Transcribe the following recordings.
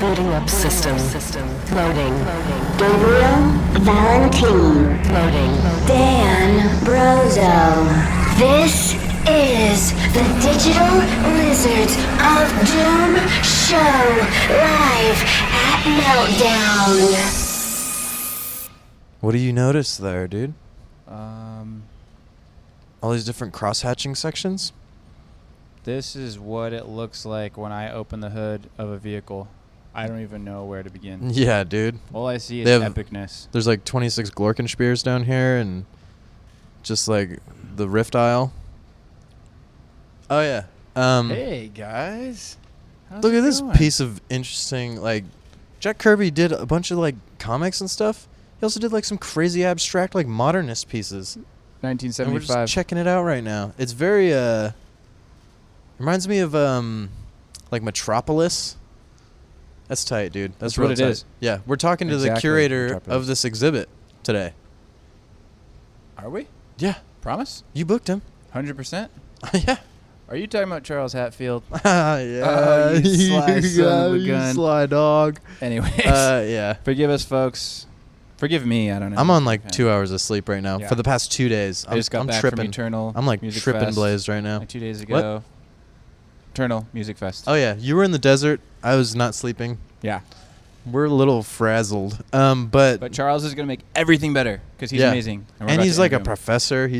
Booting up system. Loading. Gabriel Valentine. Loading. Dan Brozo. This is the Digital Lizards of Doom show live at Meltdown. What do you notice there, dude? All these different cross-hatching sections? This is what it looks like when I open the hood of a vehicle. I don't even know where to begin. Yeah, dude. All I see is epicness. There's like 26 Glorkenspears down here and just like the rift aisle. Oh, yeah. Hey, guys. How's Look it at this going? piece of interesting, like, Jack Kirby did a bunch of, like, comics and stuff. He also did, like, some crazy abstract, like, modernist pieces. 1975. And we're just checking it out right now. It's very, reminds me of, like, Metropolis. That's tight, dude. That's real what it tight. is. Yeah, we're talking to the Exactly, curator Metropolis. of this exhibit today. Are we? Yeah, Promise? you booked him. 100%? Yeah. Are you talking about Charles Hatfield? Yeah. Oh, you sly son of a you gun. sly dog. Anyways. Yeah. Forgive us, folks. Forgive me. I don't know. I'm on like Okay. 2 hours of sleep right now Yeah. for the past 2 days. I just got I'm back tripping. from Eternal. I'm like Music tripping Fest, blazed right now. like 2 days ago. Eternal Music Fest. Oh yeah, you were in the desert. I was not sleeping. Yeah. We're a little frazzled. But Charles is going to make everything better because he's yeah. amazing. we're And about he's to like a interview him. professor.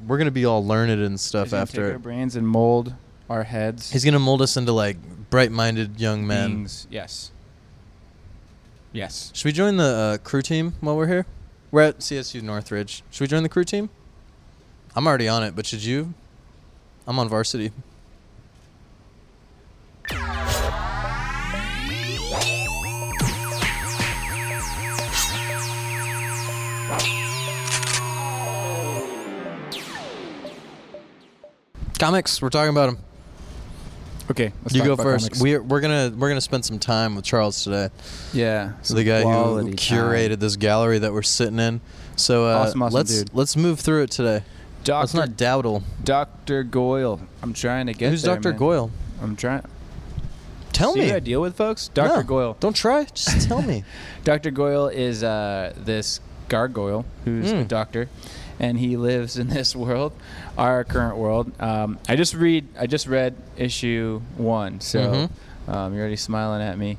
We're gonna be all learned and stuff He's gonna after. take our brains and mold our heads. He's gonna mold us into like bright-minded young men. beings. Yes. Yes. Should we join the crew team while we're here? We're at CSU Northridge. Should we join the crew team? I'm already on it, but should you? I'm on varsity. Comics, we're talking about them. Okay. Let's You talk go about first. comics. We're gonna spend some time with Charles today. Yeah. The guy who quality curated time. this gallery that we're sitting in. So Awesome dude. let's move through it today. Let's Dr. not dawdle. Dr. Goyle. I'm trying to get Who's there, Dr. man. Goyle? I'm trying. Tell See me. what I deal with, folks? Dr. No, Goyle. Don't try. Just tell me. Dr. Goyle is this gargoyle who's a doctor, and he lives in this world, our current world. I just read issue 1, so you're already smiling at me,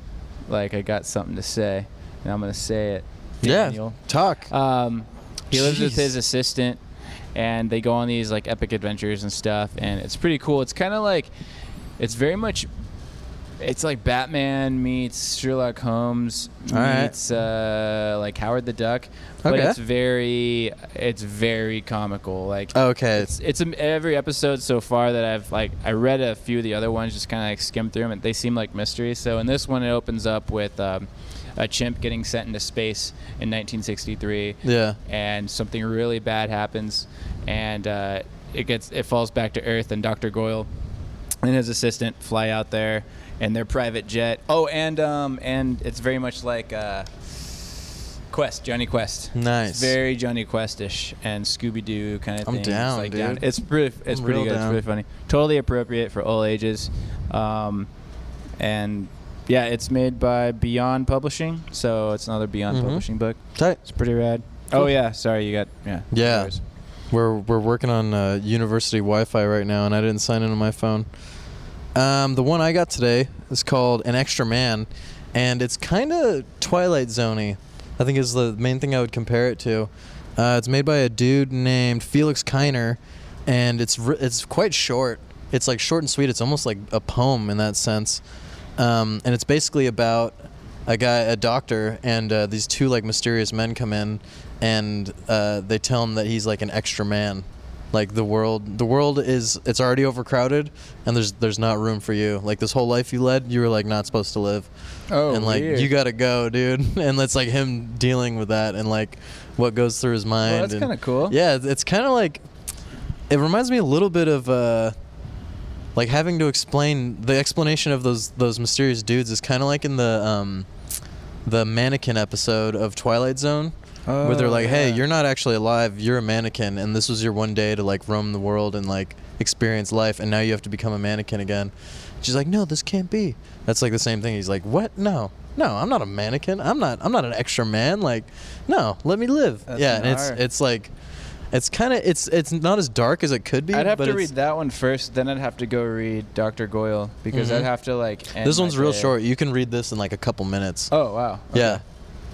like I got something to say, and I'm gonna say it. Daniel. Yeah. Talk. He lives with Jeez. his assistant, and they go on these like epic adventures and stuff, and it's pretty cool. It's kind of like, it's very much. It's like Batman meets Sherlock Holmes meets like Howard the Duck, but Okay. it's very comical. Like Okay. it's every episode so far that I read a few of the other ones, just kind of like skimmed through them, and they seem like mysteries. So in this one, it opens up with a chimp getting sent into space in 1963. Yeah. And something really bad happens, and it falls back to Earth, and Dr. Goyle and his assistant fly out there in their private jet. Oh, and it's very much like Johnny Quest. Nice. It's very Johnny Quest-ish and Scooby-Doo kind of I'm thing. down, it's dude. It's pretty good. real It's down. really funny. Totally appropriate for all ages. And yeah, it's made by Beyond Publishing, so it's another Beyond Publishing book. Tight. It's pretty rad. Oh yeah, sorry, you got Yeah. yours. We're working on university Wi-Fi right now, and I didn't sign in on my phone. The one I got today is called An Extra Man, and it's kind of Twilight Zone-y, I think is the main thing I would compare it to. It's made by a dude named Felix Kiner, and it's quite short. It's like short and sweet. It's almost like a poem in that sense. And it's basically about a doctor, and these two like mysterious men come in, and they tell him that he's like an extra man. Like the world it's already overcrowded, and there's not room for you. Like this whole life you led, you were like not supposed to live. Oh, and like weird. you gotta go, dude. And it's like him dealing with that, and like what goes through his mind. Well, that's and- kind of cool. Yeah, it's kind of like, it reminds me a little bit of like having to explain the explanation of those mysterious dudes is kind of like in the mannequin episode of Twilight Zone. Where they're like, hey, you're not actually alive, you're a mannequin, and this was your one day to like roam the world and like experience life, and now you have to become a mannequin again. She's like, no, this can't be. That's like the same thing. He's like, what? No, I'm not a mannequin. I'm not an extra man. Like, no, let me live. That's yeah, and bizarre. it's like, it's kind of, it's not as dark as it could be. I'd have but to it's- read that one first, then I'd have to go read Dr. Goyle, because I'd have to like end This one's my real day. short. You can read this in like a couple minutes. Oh, wow. Okay. Yeah.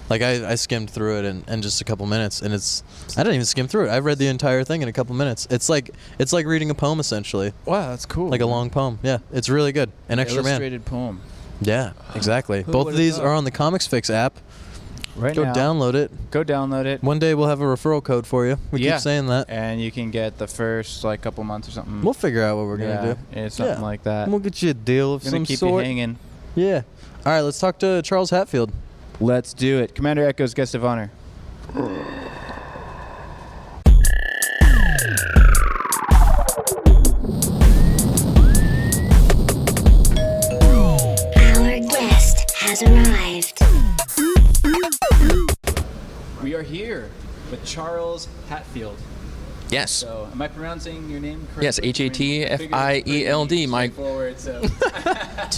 Like I skimmed through it in just a couple minutes, and I didn't even skim through it. I read the entire thing in a couple minutes. It's like reading a poem essentially, Wow, that's cool. like a long poem. Yeah, it's really good. An extra man. Illustrated poem. Yeah, exactly. Who Both of would've these thought? are on the ComicsFix app. Right Go now. download it. Go download it. One day we'll have a referral code for you. We Yeah. keep saying that. And you can get the first like couple months or something. We'll figure out what we're yeah, gonna do. It's something like that. And we'll get you a deal of Gonna some keep sort. you hanging. Yeah. All right, let's talk to Charles Hatfield. Let's do it. Commander Echo's guest of honor. Our guest has arrived. We are here with Charles Hatfield. Yes. So, am I pronouncing your name correctly? Yes, Hatfield. My Forward, so.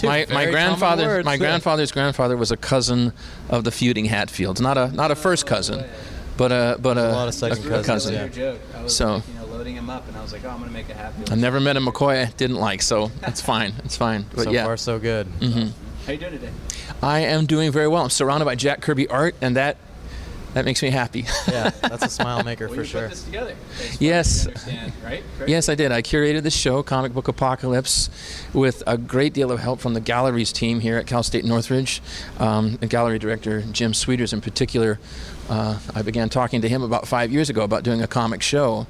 my Very grandfather common words. my grandfather's grandfather was a cousin of the feuding Hatfields. Not a first cousin, but a lot of second a cousins, cousin. yeah. Joke. I was So- like, loading him up, and I was like, oh, I'm gonna make a Hatfield. I never met a McCoy I didn't like, so it's fine. It's fine. But So yeah, far, so good. How you doing today? I am doing very well. I'm surrounded by Jack Kirby art, and that makes me happy. Yeah, that's a smile maker Well, for you sure. put this together. as far Yes. as you understand, right? Correct? Yes, I did. I curated the show, Comic Book Apocalypse, with a great deal of help from the galleries team here at Cal State Northridge. And gallery director Jim Sweeters in particular. I began talking to him about 5 years ago about doing a comic show.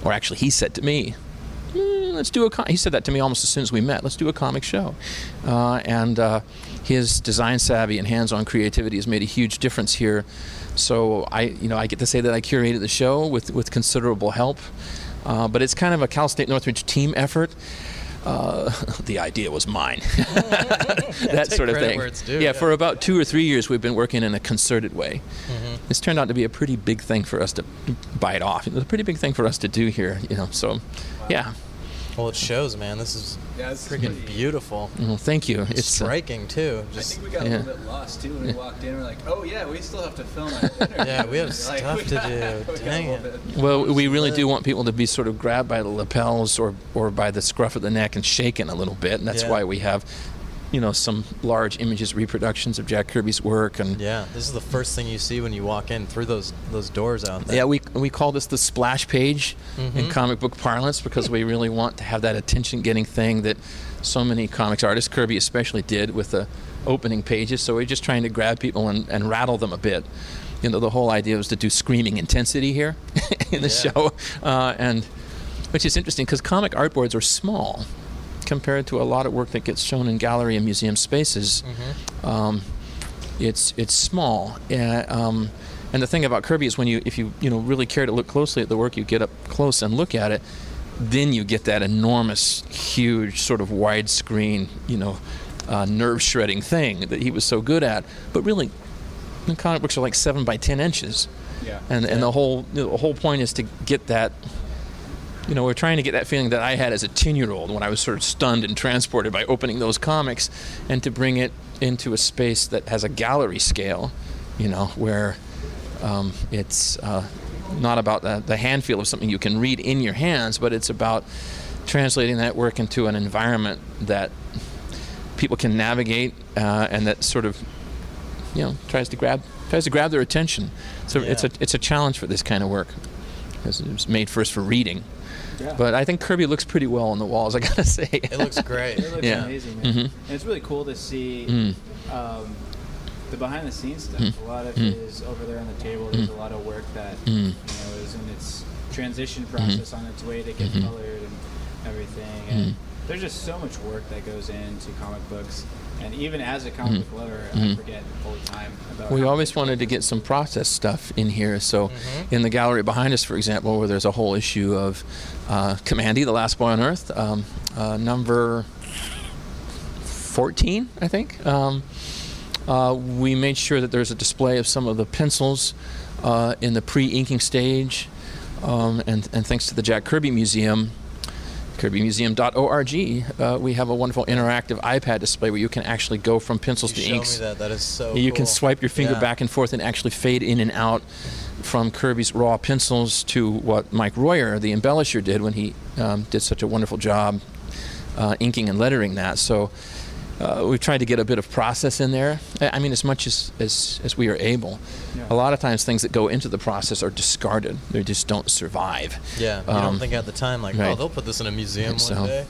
Or actually, he said to me, let's do he said that to me almost as soon as we met. Let's do a comic show. And his design savvy and hands-on creativity has made a huge difference here. So I get to say that I curated the show with considerable help. But it's kind of a Cal State Northridge team effort. The idea was mine. That take sort of credit thing. where it's due, yeah, yeah. for about 2 or 3 years we've been working in a concerted way. It's turned out to be a pretty big thing for us to bite off. It's a pretty big thing for us to do here, So, yeah. Well, it shows, man. This is Yeah, this is freaking pretty- beautiful. Well, thank you. It's striking too. I Just think we got a Yeah. little bit lost too when we walked in. We're like, oh yeah, we still have to film our interview. yeah, we have Like, stuff we to got- do. we got a Dang little it. bit. Well, we really do want people to be sort of grabbed by the lapels or by the scruff of the neck and shaken a little bit, and that's Yeah. why we have, some large images, reproductions of Jack Kirby's work, and Yeah, this is the first thing you see when you walk in through those doors out there. yeah, we call this the splash page in comic book parlance because we really want to have that attention-getting thing that so many comics artists, Kirby especially, did with the opening pages. So we're just trying to grab people and rattle them a bit. The whole idea was to do screaming intensity here in the show, and which is interesting because comic artboards are small compared to a lot of work that gets shown in gallery and museum spaces. It's small, and the thing about Kirby is if you really care to look closely at the work, you get up close and look at it, then you get that enormous, huge, sort of widescreen, nerve-shredding thing that he was so good at. But really, the comic books are like 7 by 10 inches, Yeah. and the whole point is to get that. We're trying to get that feeling that I had as a 10-year-old when I was sort of stunned and transported by opening those comics, and to bring it into a space that has a gallery scale, where it's not about the hand feel of something you can read in your hands, but it's about translating that work into an environment that people can navigate and that sort of, tries to grab their attention. So Yeah. it's a challenge for this kind of work because it was made first for reading. Yeah. But I think Kirby looks pretty well on the walls, I gotta say. It looks great. It looks Yeah. amazing, man. And it's really cool to see the behind-the-scenes stuff. A lot of it is over there on the table. There's a lot of work that is in its transition process on its way to get colored and everything. And there's just so much work that goes into comic books. And even as a comic book lover, I forget all the time about. We how always much wanted to get some process stuff in here. So in the gallery behind us, for example, where there's a whole issue of Commandy, The Last Boy on Earth, number 14, I think. We made sure that there's a display of some of the pencils in the pre-inking stage. And thanks to the Jack Kirby Museum, KirbyMuseum.org, we have a wonderful interactive iPad display where you can actually go from pencils to inks. Show me that. That is so You cool. can swipe your finger Yeah. back and forth and actually fade in and out from Kirby's raw pencils to what Mike Royer, the embellisher, did when he did such a wonderful job inking and lettering that. So we've tried to get a bit of process in there. I mean, as much as we are able. Yeah. A lot of times things that go into the process are discarded. They just don't survive. Yeah, you don't think at the time, like, right. oh, they'll put this in a museum So, one day.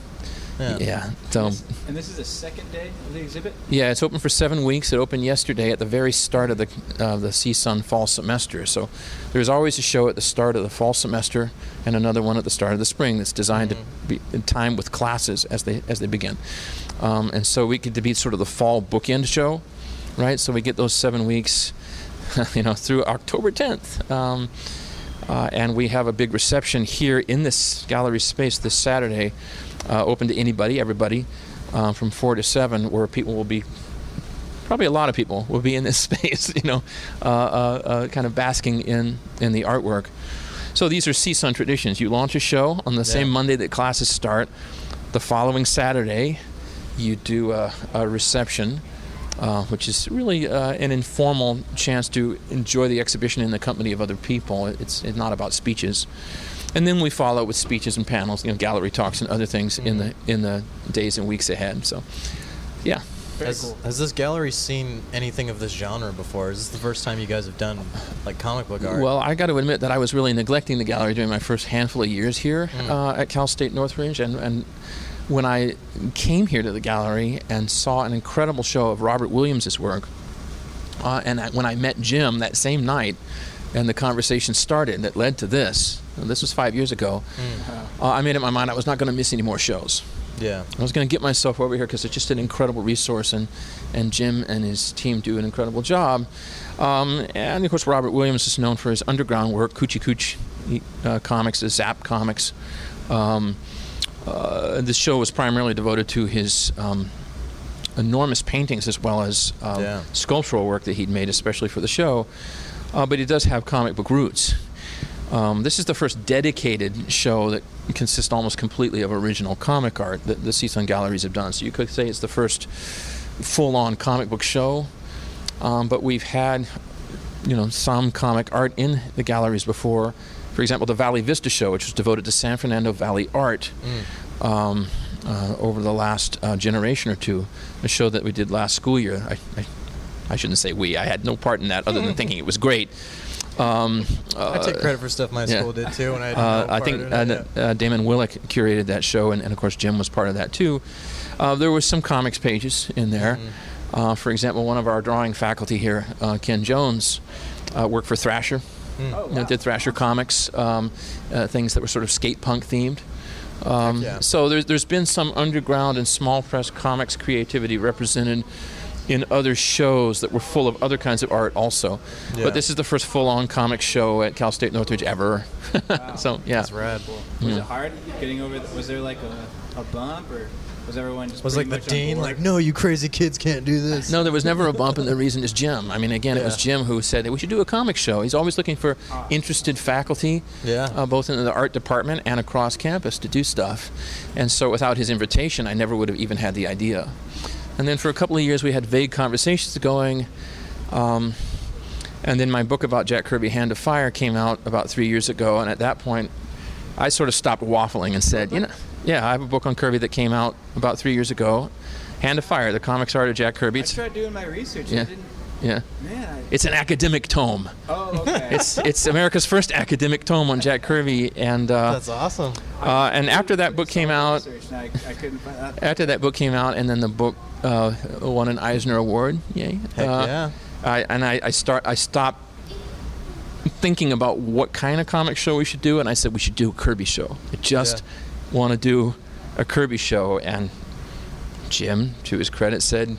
Yeah. So, And this is the second day of the exhibit? yeah, it's open for 7 weeks. It opened yesterday at the very start of the CSUN fall semester. So there's always a show at the start of the fall semester and another one at the start of the spring that's designed to be in time with classes as they begin. And so we get to be sort of the fall bookend show, right? So we get those 7 weeks, through October 10th. And we have a big reception here in this gallery space this Saturday, open to anybody, everybody, from 4 to 7, where people will be, probably a lot of people will be in this space, kind of basking in the artwork. So these are CSUN traditions. You launch a show on the same Monday that classes start. The following Saturday, you do a reception, which is really an informal chance to enjoy the exhibition in the company of other people. It's not about speeches. And then we follow with speeches and panels, gallery talks and other things in the days and weeks ahead. So, yeah. Has this gallery seen anything of this genre before? Is this the first time you guys have done like comic book art? Well, I got to admit that I was really neglecting the gallery during my first handful of years here at Cal State Northridge, and when I came here to the gallery and saw an incredible show of Robert Williams' work, when I met Jim that same night, and the conversation started that led to this. This was 5 years ago. I made up my mind I was not going to miss any more shows. Yeah. I was going to get myself over here because it's just an incredible resource, and Jim and his team do an incredible job. And of course, Robert Williams is known for his underground work, Coochie Cooch Comics, the Zap Comics. This show was primarily devoted to his enormous paintings as well as sculptural work that he'd made, especially for the show. But he does have comic book roots. This is the first dedicated show that consists almost completely of original comic art that the CSUN galleries have done. So you could say it's the first full-on comic book show. But we've had, some comic art in the galleries before. For example, the Valley Vista show, which was devoted to San Fernando Valley art over the last generation or two. A show that we did last school year. I shouldn't say we. I had no part in that other than thinking it was great. I take credit for stuff my school did too, and I think Damon Willick curated that show, and of course Jim was part of that too. There were some comics pages in there. For example, one of our drawing faculty here, Ken Jones, worked for Thrasher. Did Thrasher comics, things that were sort of skate punk themed. So there's been some underground and small press comics creativity represented in other shows that were full of other kinds of art also. But this is the first full-on comic show at Cal State Northridge ever. Wow. So, yeah. That's rad. Was it hard getting over? Was there like a bump, or was everyone just Was like the pretty much on dean board? like, no, you crazy kids can't do this? No, there was never a bump, and the reason is Jim. I mean, again, it was Jim who said that we should do a comic show. He's always looking for interested faculty, both in the art department and across campus to do stuff. And so without his invitation, I never would have even had the idea. And then for a couple of years, we had vague conversations going. And then my book about Jack Kirby, Hand of Fire, came out about 3 years ago. And at that point, I sort of stopped waffling and said, I have a book on Kirby that came out about 3 years ago. Hand of Fire, the comics art of Jack Kirby. I tried doing my research. Yeah. I didn't. Yeah. Man. It's an academic tome. Oh, okay. It's America's first academic tome on Jack Kirby, and That's awesome. and after that book came out, I couldn't find out. after that book came out, and then the book won an Eisner Award. Yay! Heck yeah. I stopped thinking about what kind of comic show we should do, and I said we should do a Kirby show. I just want to do a Kirby show, and Jim, to his credit, said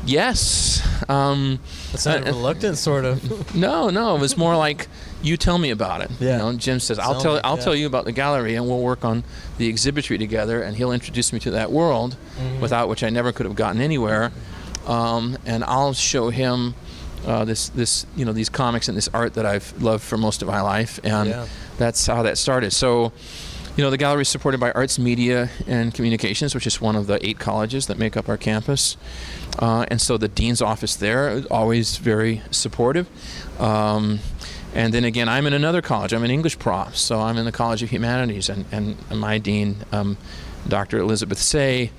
yes. That sounded reluctant, sort of. No, it was more like, you tell me about it. Yeah. Jim says, I'll Sounds tell you about the gallery, and we'll work on the exhibitry together, and he'll introduce me to that world, without which I never could have gotten anywhere. And I'll show him these comics and this art that I've loved for most of my life, and that's how that started. So The gallery is supported by Arts, Media, and Communications, which is one of the 8 colleges that make up our campus. And so the dean's office there is always very supportive. And then again, I'm in another college. I'm an English prof, so I'm in the College of Humanities. And my dean, Dr. Elizabeth Say,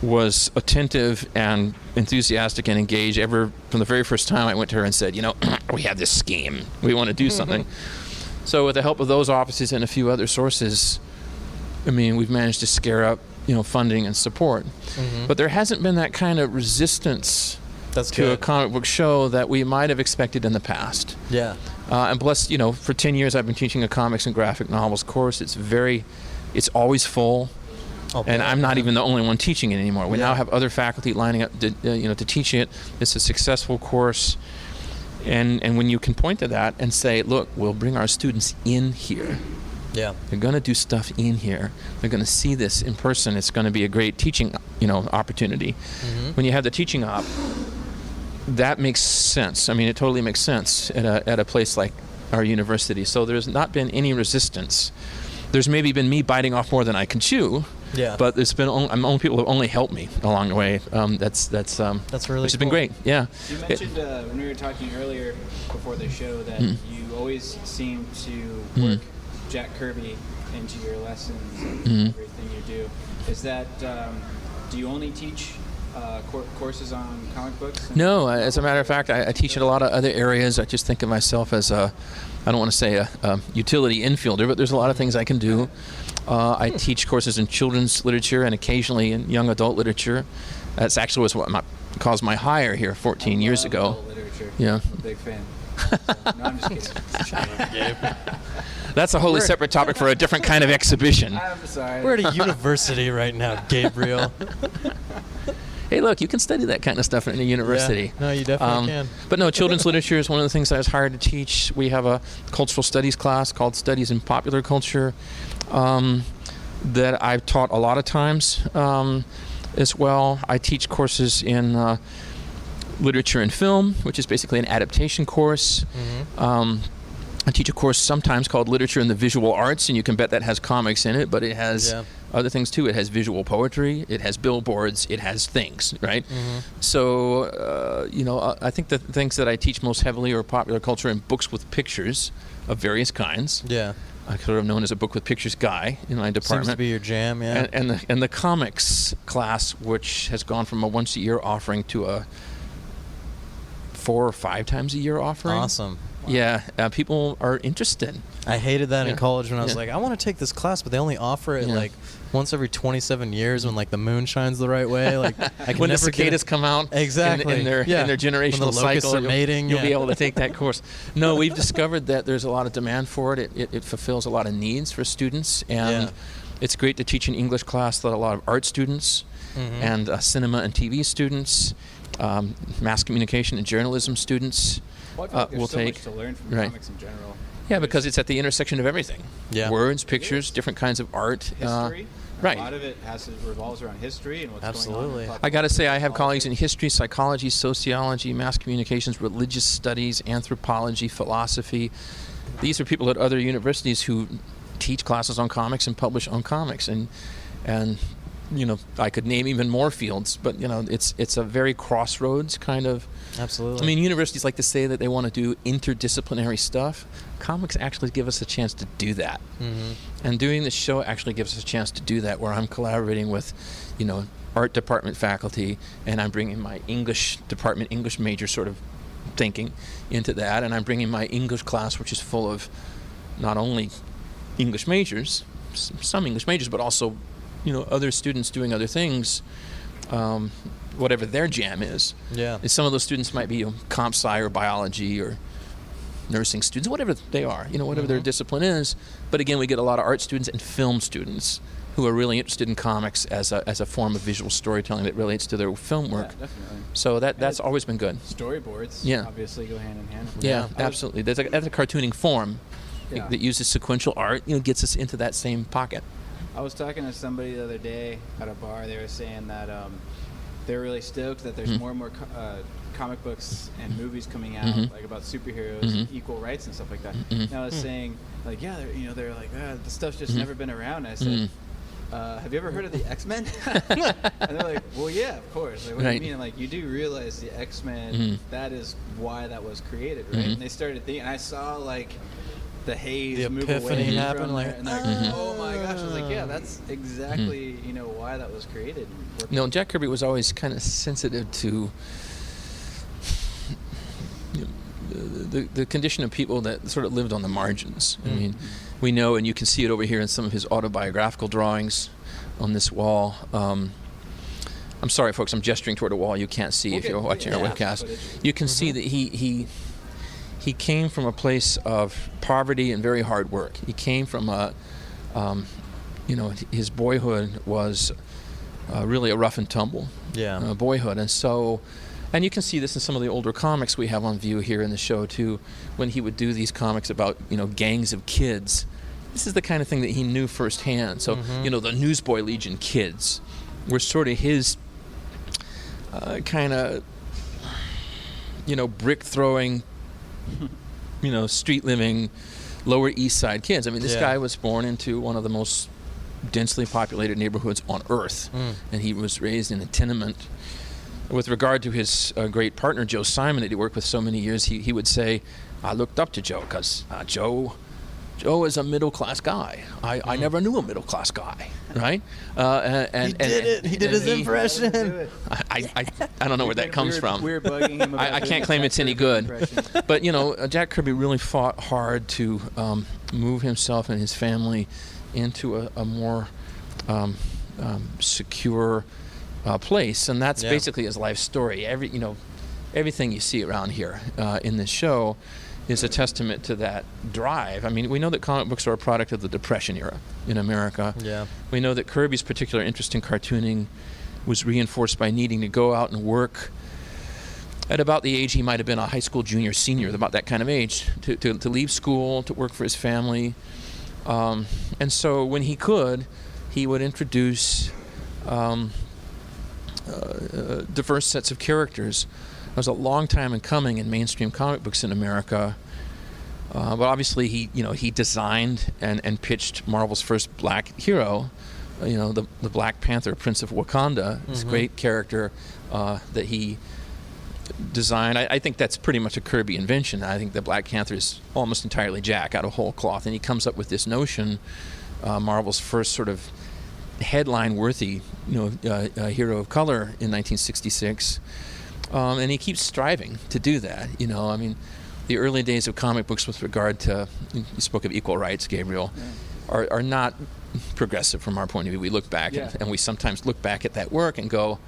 was attentive and enthusiastic and engaged from the very first time I went to her and said, we have this scheme. We want to do something. So with the help of those offices and a few other sources, we've managed to scare up, funding and support. But there hasn't been that kind of resistance to a comic book show that we might have expected in the past. Yeah. And plus, for 10 years I've been teaching a comics and graphic novels course. It's always full. And I'm not even the only one teaching it anymore. We now have other faculty lining up to teach it. It's a successful course. And when you can point to that and say, look, we'll bring our students in here. Yeah. They're going to do stuff in here. They're going to see this in person. It's going to be a great teaching, opportunity. When you have the teaching op, that makes sense. It totally makes sense at a place like our university. So there's not been any resistance. There's maybe been me biting off more than I can chew. Yeah. But there's been only people who have only helped me along the way. That's really which has been great. Yeah. You mentioned when we were talking earlier before the show that you always seem to work Jack Kirby into your lessons and everything you do. Is that do you only teach courses on comic books? No, as a matter of fact, I teach in a lot of other areas. I just think of myself as I don't want to say a utility infielder, but there's a lot of things I can do. I teach courses in children's literature and occasionally in young adult literature. That's actually what caused my hire here 14 years ago. Adult literature. Yeah. I'm a big fan. No, I'm just kidding. Gabe. That's a wholly separate topic for a different kind of exhibition. I'm sorry. We're at a university right now, Gabriel. Hey, look, you can study that kind of stuff in a university. Yeah. No, you definitely can. But no, children's literature is one of the things I was hired to teach. We have a cultural studies class called Studies in Popular Culture that I've taught a lot of times as well. I teach courses in literature and film, which is basically an adaptation course. I teach a course sometimes called Literature and the Visual Arts, and you can bet that has comics in it, but it has other things too. It has visual poetry, it has billboards, it has things, right? So, I think the things that I teach most heavily are popular culture and books with pictures of various kinds. Yeah. I'm sort of known as a book with pictures guy in my department. Seems to be your jam, yeah. And the comics class, which has gone from a once-a-year offering to a 4 or 5 times a year offering. Awesome. Yeah, people are interested. I hated that in college when I was like, I want to take this class, but they only offer it like once every 27 years when like the moon shines the right way. Like I can when never the cicadas come out exactly in their generational when the locusts cycle, are mating, you'll be able to take that course. No, we've discovered that there's a lot of demand for it. It fulfills a lot of needs for students, and it's great to teach an English class that a lot of art students and cinema and TV students, mass communication and journalism students. Well, I feel like there's so take. much to learn from comics in general. Yeah, because it's at the intersection of everything. Yeah. Words, pictures, different kinds of art. History. Right. A lot of it revolves around history and what's Absolutely. going on. I got to say, I have colleagues in history, psychology, sociology, mass communications, religious studies, anthropology, philosophy. These are people at other universities who teach classes on comics and publish on comics. And I could name even more fields, but it's a very crossroads kind of. Absolutely. I mean, universities like to say that they want to do interdisciplinary stuff. Comics actually give us a chance to do that. And doing this show actually gives us a chance to do that, where I'm collaborating with, art department faculty, and I'm bringing my English department, English major sort of thinking into that, and I'm bringing my English class, which is full of not only English majors, some English majors, but also other students doing other things, whatever their jam is. Yeah. Some of those students might be comp sci or biology or nursing students, whatever they are, whatever their discipline is. But again, we get a lot of art students and film students who are really interested in comics as a form of visual storytelling that relates to their film work. Yeah, definitely. So that's always been good. Storyboards obviously go hand in hand. Yeah, absolutely. That's a cartooning form that uses sequential art, gets us into that same pocket. I was talking to somebody the other day at a bar. They were saying that they're really stoked that there's more and more comic books and movies coming out like about superheroes, equal rights and stuff like that. And I was saying like, yeah, they're like, the stuff's just never been around. And I said, have you ever heard of the X-Men? And they're like, well, yeah, of course. Like, what do you mean? I'm like, you do realize the X-Men, that is why that was created, right? And they started thinking, and I saw like the haze move away happen, from like, there, and they're like, oh my gosh. I was like, yeah, that's exactly, why that was created. No, Jack Kirby was always kind of sensitive to the condition of people that sort of lived on the margins. I mean, we know, and you can see it over here in some of his autobiographical drawings on this wall. I'm sorry, folks, I'm gesturing toward a wall you can't see if you're watching our webcast. You can see that he came from a place of poverty and very hard work. He came from his boyhood was really a rough and tumble boyhood. And so, and you can see this in some of the older comics we have on view here in the show too, when he would do these comics about, gangs of kids. This is the kind of thing that he knew firsthand. So, the Newsboy Legion kids were sort of his kind of, brick throwing, street living, Lower East Side kids. I mean, this guy was born into one of the most densely populated neighborhoods on Earth, and he was raised in a tenement. With regard to his great partner, Joe Simon, that he worked with so many years, he would say, I looked up to Joe because Joe is a middle-class guy. I never knew a middle-class guy, right? He did his impression. I don't know where that comes from. We were bugging him about I can't claim it's any good. But, Jack Kirby really fought hard to move himself and his family into a more secure place, and that's basically his life story. Everything you see around here in this show is a testament to that drive. I mean, we know that comic books are a product of the Depression era in America. Yeah. We know that Kirby's particular interest in cartooning was reinforced by needing to go out and work at about the age he might have been a high school junior, senior, about that kind of age, to leave school, to work for his family. And so when he could, he would introduce diverse sets of characters. It was a long time in coming in mainstream comic books in America. But obviously he designed and pitched Marvel's first black hero, the Black Panther, Prince of Wakanda, this great character that he designed. I think that's pretty much a Kirby invention. I think the Black Panther is almost entirely Jack out of whole cloth, and he comes up with this notion, Marvel's first sort of headline-worthy, hero of color in 1966, and he keeps striving to do that. I mean, the early days of comic books with regard to, you spoke of equal rights, Gabriel, are not progressive from our point of view. We look back and we sometimes look back at that work and go,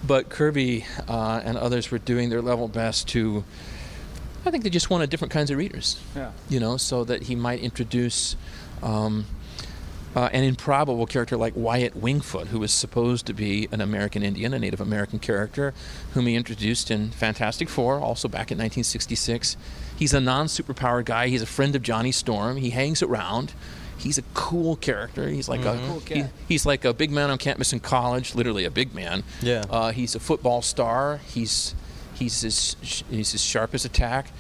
but Kirby and others were doing their level best to, I think they just wanted different kinds of readers, so that he might introduce an improbable character like Wyatt Wingfoot, who was supposed to be an American Indian, a Native American character, whom he introduced in Fantastic Four, also back in 1966. He's a non-superpowered guy. He's a friend of Johnny Storm. He hangs around. He's a cool character. He's like he's like a big man on campus in college, literally a big man. Yeah. He's a football star. He's as sharp as a tack.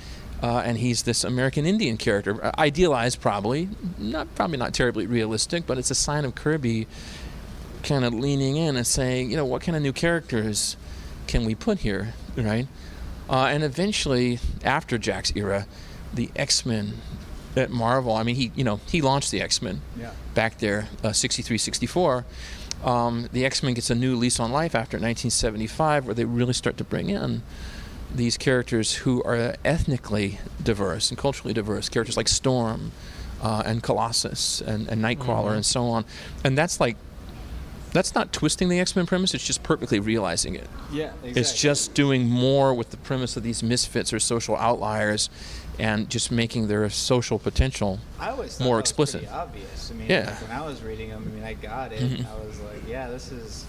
And he's this American Indian character, idealized probably not terribly realistic, but it's a sign of Kirby kind of leaning in and saying, what kind of new characters can we put here, right? And eventually, after Jack's era, the X-Men at Marvel, I mean, he launched the X-Men back there, 63, 64. The X-Men gets a new lease on life after 1975, where they really start to bring in these characters who are ethnically diverse and culturally diverse, characters like Storm and Colossus and Nightcrawler and so on. And that's not twisting the X-Men premise, it's just perfectly realizing it. Yeah, exactly. It's just doing more with the premise of these misfits or social outliers and just making their social potential more explicit. Pretty obvious. I mean, like when I was reading them, I got it. I was like, this is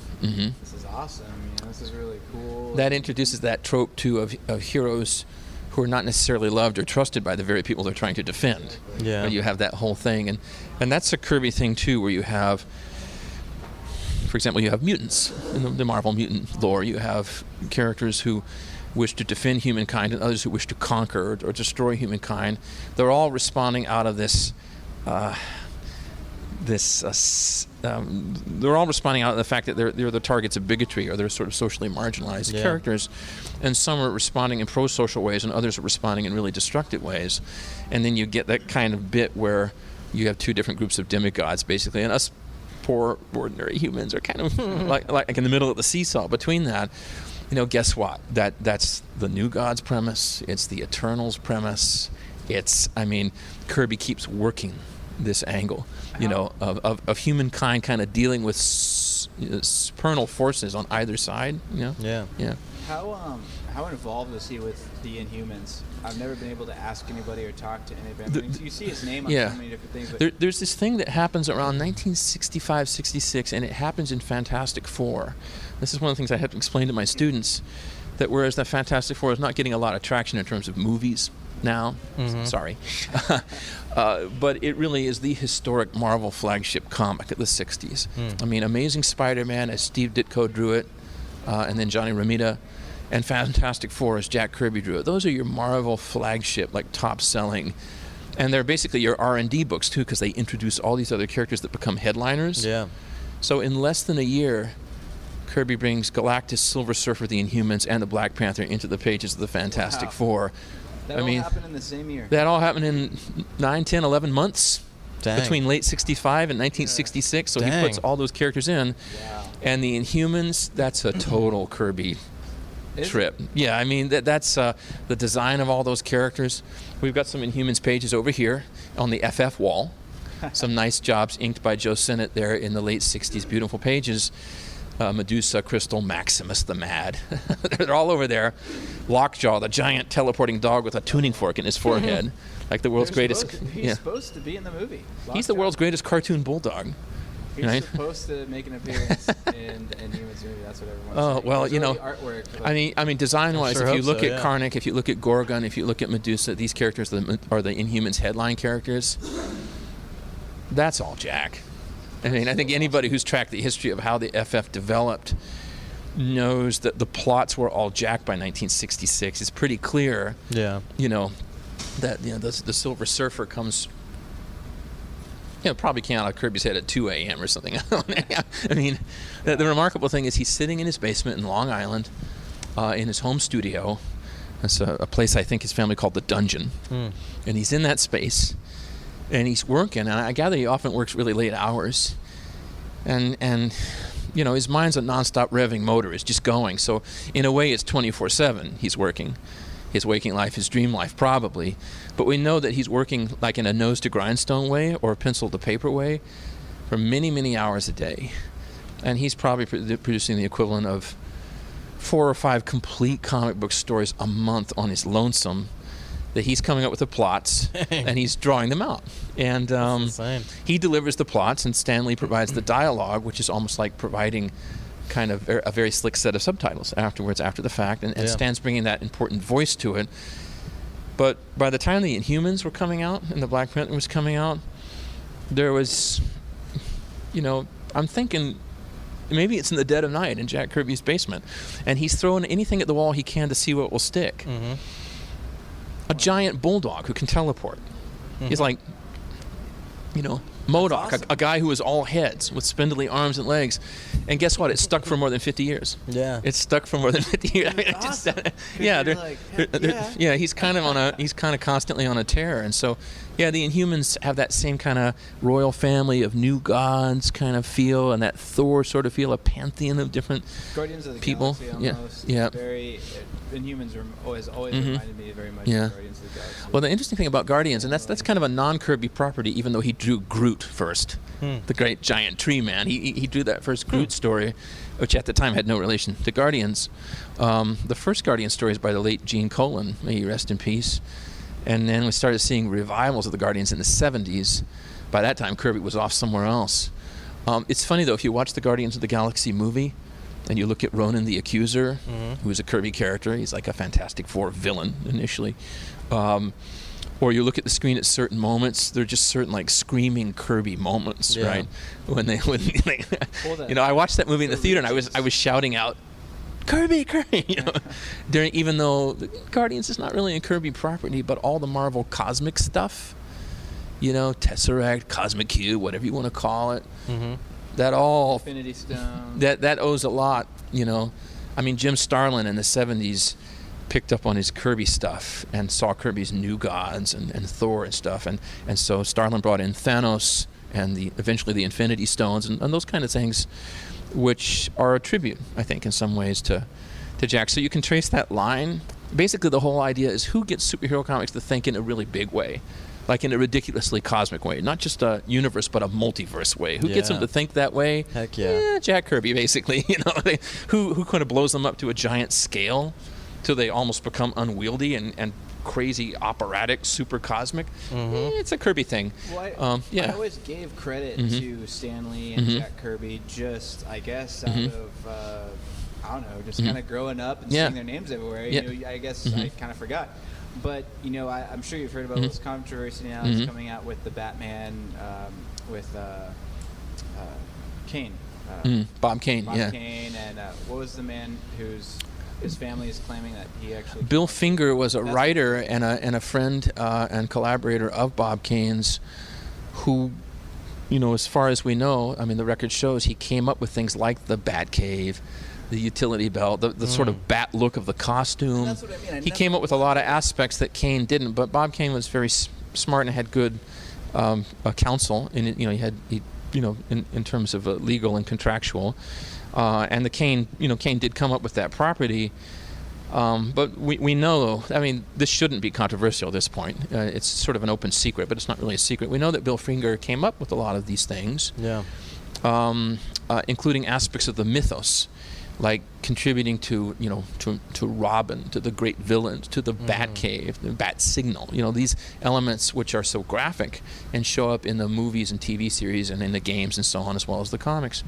awesome. This is really cool. That introduces that trope too of heroes who are not necessarily loved or trusted by the very people they're trying to defend. Yeah. You have that whole thing, and that's a Kirby thing too, where you have for example, you have mutants in the Marvel mutant lore. You have characters who wish to defend humankind and others who wish to conquer or destroy humankind. They're all responding out of this. They're all responding out of the fact that they're the targets of bigotry, or they're sort of socially marginalized characters, and some are responding in pro-social ways, and others are responding in really destructive ways. And then you get that kind of bit where you have two different groups of demigods, basically, and us poor ordinary humans are kind of like in the middle of the seesaw between that. Guess what? That's the New Gods premise. It's the Eternals premise. Kirby keeps working this angle, of humankind kind of dealing with supernal forces on either side. Yeah. How involved was he with the Inhumans? I've never been able to ask anybody or talk to anybody. You see his name on so many different things. But There's this thing that happens around 1965, 66, and it happens in Fantastic Four. This is one of the things I have to explain to my students, that whereas the Fantastic Four is not getting a lot of traction in terms of movies now, sorry, but it really is the historic Marvel flagship comic of the 60s. Amazing Spider-Man, as Steve Ditko drew it, and then Johnny Romita, and Fantastic Four as Jack Kirby drew it. Those are your Marvel flagship, top-selling, and they're basically your R&D books too, because they introduce all these other characters that become headliners. Yeah. So in less than a year, Kirby brings Galactus, Silver Surfer, the Inhumans, and the Black Panther into the pages of the Fantastic Four. That all happened in the same year. That all happened in 9, 10, 11 months. Dang. Between late 65 and 1966. So he puts all those characters in. Wow. And the Inhumans, that's a total Kirby trip. Yeah, that's the design of all those characters. We've got some Inhumans pages over here on the FF wall. Some nice jobs inked by Joe Sinnott there in the late 60s. Beautiful pages. Medusa, Crystal, Maximus the Mad. They're all over there. Lockjaw, the giant teleporting dog with a tuning fork in his forehead. Like the world's greatest... He's supposed to be in the movie. He's the world's greatest cartoon bulldog. He's supposed to make an appearance in Inhumans movie. That's what everyone's saying. Well, artwork, I mean, design-wise, sure if you hope look so, at yeah. Karnak, if you look at Gorgon, if you look at Medusa, these characters are the Inhumans headline characters. That's all Jack. I think anybody who's tracked the history of how the FF developed knows that the plots were all Jack by 1966. It's pretty clear. Yeah. That the Silver Surfer comes. Probably came out of Kirby's head at 2 a.m. or something. The remarkable thing is he's sitting in his basement in Long Island, in his home studio. That's a place I think his family called the Dungeon, and he's in that space. And he's working, and I gather he often works really late hours. And his mind's a nonstop revving motor. It's just going. So in a way, it's 24/7 he's working. His waking life, his dream life, probably. But we know that he's working like in a nose-to-grindstone way or a pencil-to-paper way for many, many hours a day. And he's probably producing the equivalent of 4 or 5 complete comic book stories a month on his lonesome, that he's coming up with the plots and he's drawing them out. And he delivers the plots, and Stan Lee provides the dialogue, which is almost like providing kind of a very slick set of subtitles afterwards, after the fact. And Stan's bringing that important voice to it. But by the time the Inhumans were coming out and the Black Panther was coming out, there was, I'm thinking maybe it's in the dead of night in Jack Kirby's basement, and he's throwing anything at the wall he can to see what will stick. A giant bulldog who can teleport. He's like, MODOK, awesome. a guy who is all heads with spindly arms and legs. And guess what? It's stuck for more than 50 years. Yeah. It's stuck for more than 50 years. Awesome. He's kind of constantly on a tear. And so, the Inhumans have that same kind of royal family of new gods kind of feel, and that Thor sort of feel, a pantheon of different Guardians of the people. Galaxy almost. Yeah. Inhumans always reminded me very much Yeah. of Guardians of the Galaxy. Well, the interesting thing about Guardians, and that's kind of a non-Kirby property, even though he drew Groot first, the great giant tree man. He drew that first Groot story, which at the time had no relation to Guardians. The first Guardian story is by the late Gene Colan, may he rest in peace. And then we started seeing revivals of the Guardians in the 70s. By that time, Kirby was off somewhere else. It's funny, though, if you watch the Guardians of the Galaxy movie, and you look at Ronan the Accuser, who's a Kirby character. He's like a Fantastic Four villain initially. or you look at the screen at certain moments. There are just certain like screaming Kirby moments, Yeah. right? When I watched that movie in the theater and I was shouting out, Kirby, Kirby, even though the Guardians is not really a Kirby property, but all the Marvel cosmic stuff, Tesseract, Cosmic Cube, whatever you want to call it, that all Infinity Stone. that owes a lot, I mean, Jim Starlin in the 70s picked up on his Kirby stuff and saw Kirby's New Gods and Thor and stuff, and so Starlin brought in Thanos and eventually the Infinity Stones and those kind of things, which are a tribute, I think, in some ways to Jack. So you can trace that line. Basically, the whole idea is who gets superhero comics to think in a really big way, like in a ridiculously cosmic way, not just a universe but a multiverse way. Who gets them to think that way? Heck yeah. Jack Kirby, basically. Who kind of blows them up to a giant scale till they almost become unwieldy and crazy operatic, super cosmic. It's a Kirby thing. Well, I always gave credit to Stan Lee and Jack Kirby, just I guess out of I don't know, just kind of growing up and seeing their names everywhere. I guess I kind of forgot. But I'm sure you've heard about this controversy now that's coming out with the Batman with Kane. Bob Kane. Kane, and what was the man whose his family is claiming that he actually... Bill Finger was a writer and a friend and collaborator of Bob Kane's, who, as far as we know, I mean, the record shows he came up with things like the Batcave, the utility belt, the sort of bat look of the costume. That's what I mean. He came up with a lot of aspects that Kane didn't, but Bob Kane was very smart and had good counsel. And he had in terms of legal and contractual. And the Kane did come up with that property, but we know, I mean, this shouldn't be controversial at this point. It's sort of an open secret, but it's not really a secret. We know that Bill Finger came up with a lot of these things, including aspects of the mythos, like contributing to Robin, to the great villains, to the Batcave, the Bat Signal. These elements which are so graphic and show up in the movies and TV series and in the games and so on, as well as the comics.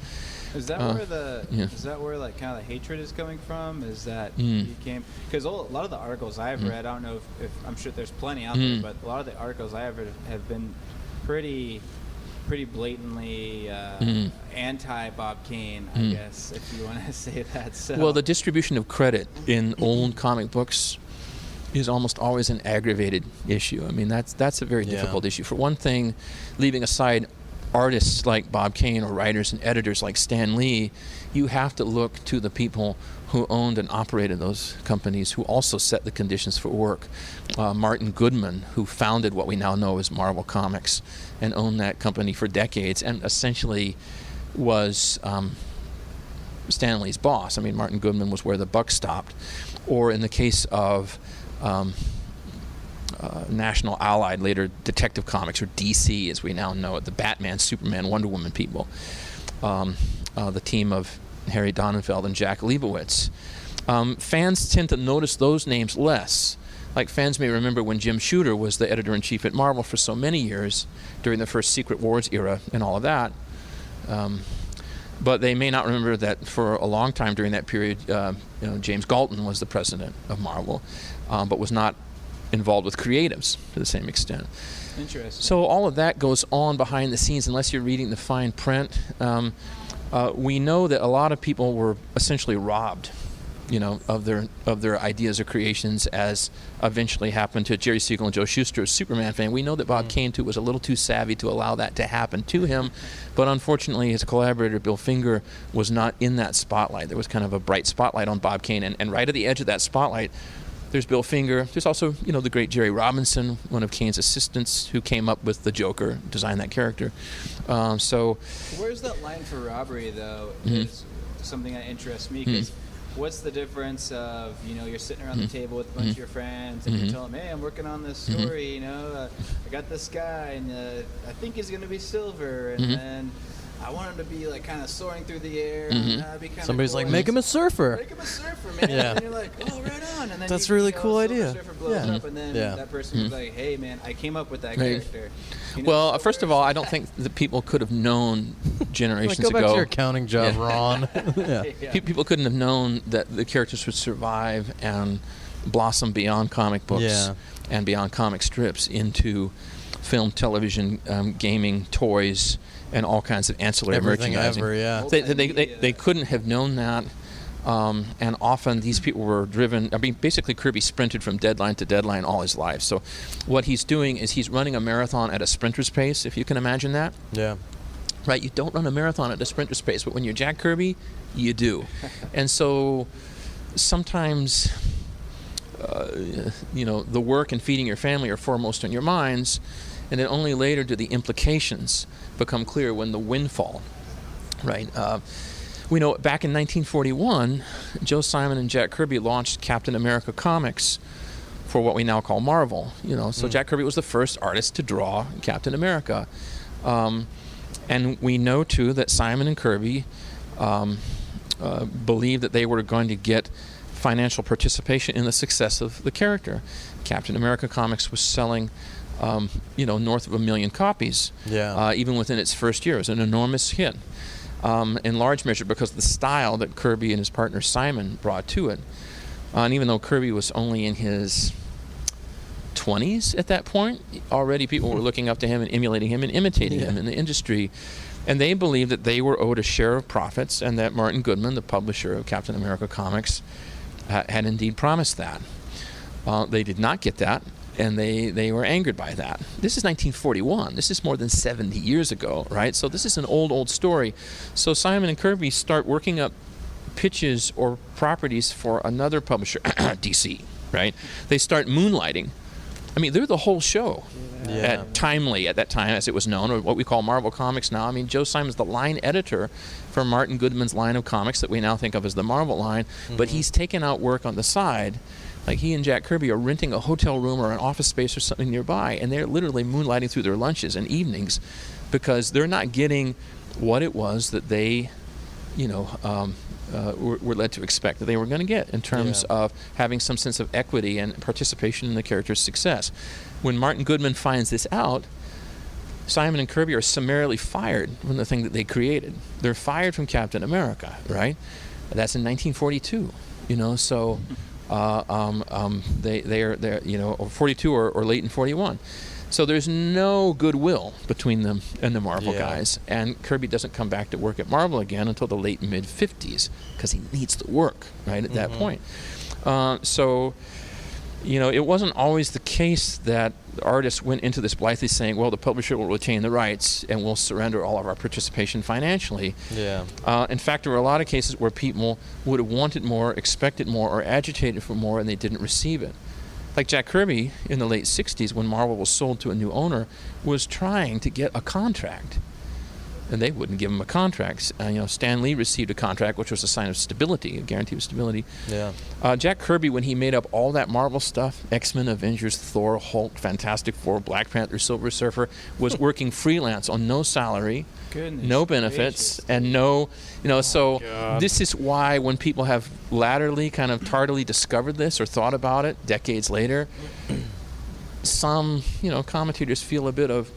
Is that where like kind of the hatred is coming from? Is that he came, because a lot of the articles I've read, I don't know if I'm sure there's plenty out there, but a lot of the articles I have read have been pretty blatantly anti Bob Kane, I guess, if you want to say that. So. Well, the distribution of credit in old comic books is almost always an aggravated issue. I mean, that's a very difficult issue. For one thing, leaving aside artists like Bob Kane or writers and editors like Stan Lee, you have to look to the people who owned and operated those companies, who also set the conditions for work. Martin Goodman, who founded what we now know as Marvel Comics and owned that company for decades and essentially was Stan Lee's boss. I mean, Martin Goodman was where the buck stopped. Or in the case of National Allied, later Detective Comics, or DC as we now know it, the Batman, Superman, Wonder Woman people, the team of Harry Donenfeld and Jack Leibowitz. Fans tend to notice those names less. Like, fans may remember when Jim Shooter was the editor-in-chief at Marvel for so many years during the first Secret Wars era and all of that. But they may not remember that for a long time during that period, James Galton was the president of Marvel, but was not involved with creatives to the same extent. Interesting. So all of that goes on behind the scenes unless you're reading the fine print. We know that a lot of people were essentially robbed, of their ideas or creations, as eventually happened to Jerry Siegel and Joe Shuster, a Superman fan. We know that Bob Kane too was a little too savvy to allow that to happen to him, but unfortunately his collaborator Bill Finger was not in that spotlight. There was kind of a bright spotlight on Bob Kane, and right at the edge of that spotlight there's Bill Finger. There's also, the great Jerry Robinson, one of Kane's assistants, who came up with the Joker, designed that character. So where's that line for robbery, though, is something that interests me, because what's the difference of, you're sitting around the table with a bunch of your friends, and you tell them, hey, I'm working on this story, I got this guy, and I think he's going to be silver, and then I want him to be like kind of soaring through the air. And be kind Somebody's cool. like, make him a surfer. Make him a surfer, man. Yeah. And you're like, oh, right on. And then That's a really cool Silver idea. Surfer blows up, and then that person was like, hey, man, I came up with that character. Well, first of all, I don't think that people could have known generations Go back ago. to your accounting job, Ron. People couldn't have known that the characters would survive and blossom beyond comic books and beyond comic strips into film, television, gaming, toys, and all kinds of ancillary merchandising. They couldn't have known that. And often these people were driven. I mean, basically, Kirby sprinted from deadline to deadline all his life. So, what he's doing is he's running a marathon at a sprinter's pace, if you can imagine that. Yeah. Right? You don't run a marathon at a sprinter's pace, but when you're Jack Kirby, you do. And so, sometimes, the work and feeding your family are foremost on your minds, and then only later do the implications become clear when the windfall, right? We know back in 1941, Joe Simon and Jack Kirby launched Captain America Comics for what we now call Marvel. So Jack Kirby was the first artist to draw Captain America, and we know too that Simon and Kirby believed that they were going to get financial participation in the success of the character. Captain America Comics was selling, north of 1 million copies, even within its first year. It was an enormous hit. In large measure because of the style that Kirby and his partner Simon brought to it. And even though Kirby was only in his 20s at that point, already people were looking up to him and emulating him and imitating him in the industry. And they believed that they were owed a share of profits and that Martin Goodman, the publisher of Captain America Comics, had indeed promised that. They did not get that. And they were angered by that. This is 1941. This is more than 70 years ago, right? So this is an old story. So Simon and Kirby start working up pitches or properties for another publisher, DC, right? They start moonlighting. I mean, they're the whole show at Timely at that time, as it was known, or what we call Marvel Comics now. I mean, Joe Simon's the line editor for Martin Goodman's line of comics that we now think of as the Marvel line, but he's taken out work on the side. Like he and Jack Kirby are renting a hotel room or an office space or something nearby, and they're literally moonlighting through their lunches and evenings because they're not getting what it was that they, were led to expect that they were going to get in terms of having some sense of equity and participation in the character's success. When Martin Goodman finds this out, Simon and Kirby are summarily fired from the thing that they created. They're fired from Captain America, right? That's in 1942, so... they're 42 or late in 41. So there's no goodwill between them and the Marvel guys. And Kirby doesn't come back to work at Marvel again until the late mid-50s because he needs the work, right, at that point. It wasn't always the case that artists went into this blithely saying, well, the publisher will retain the rights and we'll surrender all of our participation financially. In fact, there were a lot of cases where people would have wanted more, expected more, or agitated for more, and they didn't receive it. Like Jack Kirby in the late 60s, when Marvel was sold to a new owner, was trying to get a contract. And they wouldn't give him a contract. Stan Lee received a contract, which was a sign of stability, a guarantee of stability. Jack Kirby, when he made up all that Marvel stuff, X-Men, Avengers, Thor, Hulk, Fantastic Four, Black Panther, Silver Surfer, was working freelance on no salary, no benefits, and no, this is why when people have latterly kind of tardily discovered this or thought about it decades later, some, commentators feel a bit of,